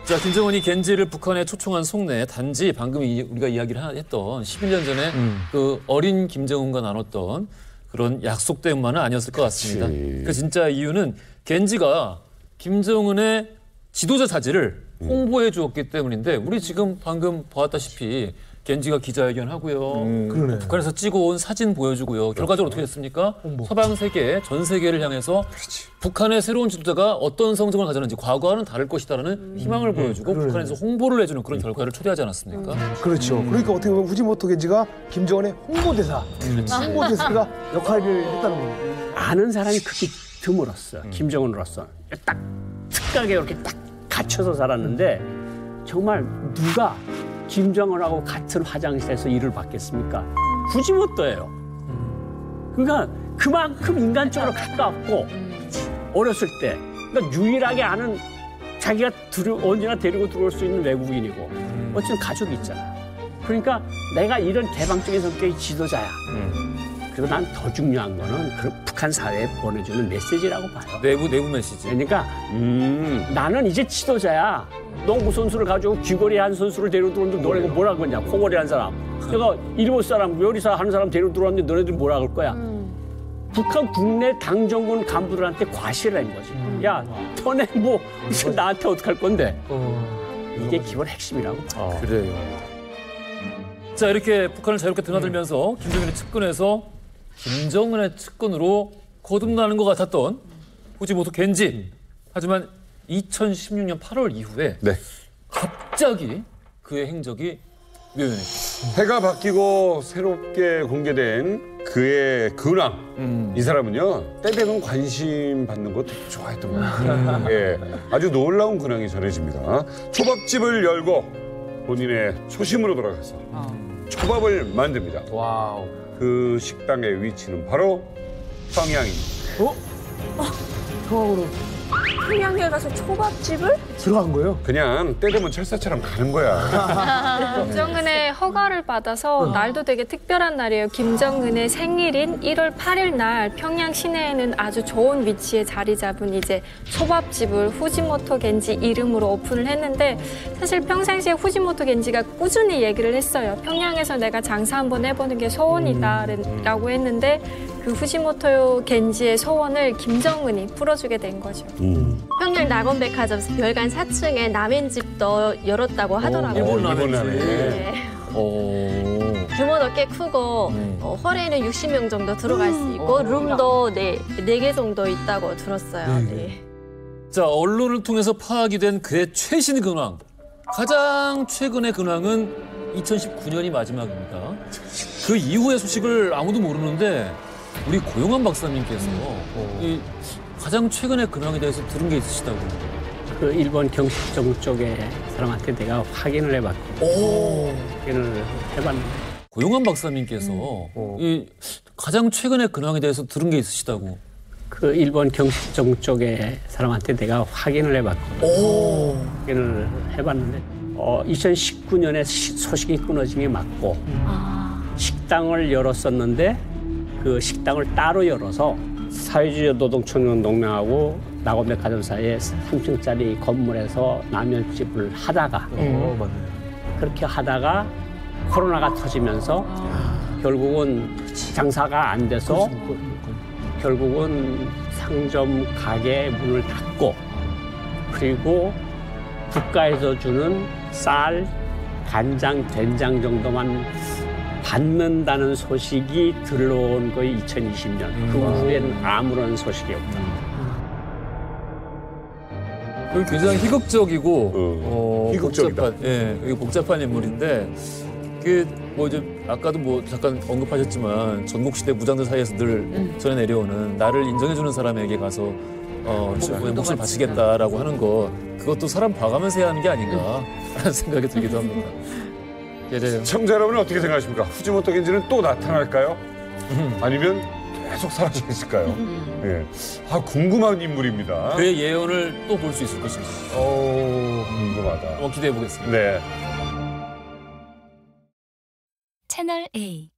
자, 김정은이 겐지를 북한에 초청한 속내 단지 방금 우리가 이야기를 했던 11년 전에 그 어린 김정은과 나눴던 그런 약속 때문만은 아니었을 것 같습니다. 그 진짜 이유는 겐지가 김정은의 지도자 자질을 홍보해 주었기 때문인데 우리 지금 방금 보았다시피 겐지가 기자회견하고요. 북한에서 찍어온 사진 보여주고요. 결과적으로 어떻게 됐습니까? 서방 세계, 전 세계를 향해서 북한의 새로운 지도자가 어떤 성적을 가졌는지 과거와는 다를 것이다라는 희망을 보여주고 북한에서 홍보를 해주는 그런 결과를 초래하지 않았습니까? 그렇죠. 그러니까 어떻게 보면 후지모토 겐지가 김정은의 홍보대사, 홍보대사가 역할을 했다는 거예요. 아는 사람이 그렇게 드물었어. 김정은으로서 딱 특하게 이렇게 딱 갇혀서 살았는데 정말 누가 김정은하고 같은 화장실에서 일을 받겠습니까? 후지모토예요. 그러니까 그만큼 인간적으로 가까웠고 어렸을 때 그러니까 유일하게 아는 자기가 언제나 데리고 들어올 수 있는 외국인이고 어쨌든 가족이 있잖아. 그러니까 내가 이런 개방적인 성격의 지도자야. 그리고 난 더 중요한 거는 그 북한 사회에 보내주는 메시지라고 봐요. 내부 메시지. 그러니까 나는 이제 지도자야. 농구 선수를 가지고 귀걸이 한 선수를 데리고 들어오는데 너네가 뭐라고 하냐. 코걸이 한 사람. 내가 일본 사람, 요리사 하는 사람 데리고 들어왔는데 너네들 뭐라 그럴 거야. 북한 국내 당정군 간부들한테 과시를 한 거지. 야, 너네 뭐 나한테 어떡할 건데. 이게 기본 핵심이라고 봐요. 그래요. 자, 이렇게 북한을 자유롭게 드나들면서 김정은의 측근에서 김정은의 측근으로 거듭나는 것 같았던 후지모토 겐지. 하지만 2016년 8월 이후에 갑자기 그의 행적이 묘연해졌어요. 해가 바뀌고 새롭게 공개된 그의 근황. 이 사람은요, 때되면 관심 받는 거 되게 좋아했던 거예요. 예, 아주 놀라운 근황이 전해집니다. 초밥집을 열고 본인의 초심으로 돌아가서 초밥을 만듭니다. 와우. 그 식당의 위치는 바로 평양입니다. 평양으로 평양에 가서 초밥집을 들어간 거예요? 그냥 때 되면 철사처럼 가는 거야. 김정은의 허가를 받아서 날도 되게 특별한 날이에요. 김정은의 생일인 1월 8일 날 평양 시내에는 아주 좋은 위치에 자리 잡은 이제 초밥집을 후지모토 겐지 이름으로 오픈을 했는데 사실 평상시에 후지모토 겐지가 꾸준히 얘기를 했어요. 평양에서 내가 장사 한번 해보는 게 소원이다라고 했는데 그 후지모토 겐지의 소원을 김정은이 풀어주게 된 거죠. 평양 낙원백화점 별관 4층에 라멘집도 열었다고 하더라고요. 일본 라멘. 네. 규모도 꽤 크고 홀에는 60명 정도 들어갈 수 있고 룸도 4개 정도 있다고 들었어요. 네. 자, 언론을 통해서 파악이 된 그의 최신 근황. 가장 최근의 근황은 2019년이 마지막입니다. 그 이후의 소식을 아무도 모르는데 우리 고용환 박사님께서 이 가장 최근의 근황에 대해서 들은 게 있으시다고. 그 일본 경식정 쪽에 사람한테 내가 확인을 해봤고 확인을 해봤는데 고용환 박사님께서 이 가장 최근의 근황에 대해서 들은 게 있으시다고. 그 일본 경식정 쪽에 사람한테 내가 확인을 해봤고 확인을 해봤는데 2019년에 소식이 끊어진 게 맞고 식당을 열었었는데 그 식당을 따로 열어서 사회주의 노동청년동맹하고 낙원백화점 사이에 3층짜리 건물에서 라면집을 하다가 그렇게 하다가 코로나가 터지면서 결국은 장사가 안 돼서 결국은 상점 가게 문을 닫고 그리고 국가에서 주는 쌀, 간장, 된장 정도만 받는다는 소식이 들러온 거의 2020년. 그 후에는 아무런 소식이 없다. 굉장히 희극적이고 복잡한, 복잡한 인물인데 뭐 이제 아까도 뭐 잠깐 언급하셨지만 전국시대 무장들 사이에서 늘 전해 내려오는 나를 인정해주는 사람에게 가서 목숨을 바치겠다라고 하는 거 그것도 사람 봐가면서 해야 하는 게 아닌가라는 생각이 들기도 합니다. 청자 여러분은 어떻게 생각하십니까? 후지모토 겐지는 또 나타날까요? 아니면 계속 사라져 있을까요? 예. 궁금한 인물입니다. 그의 예언을 또 볼 수 있을 것인가? 궁금하다. 한번 기대해 보겠습니다. 네. 채널 A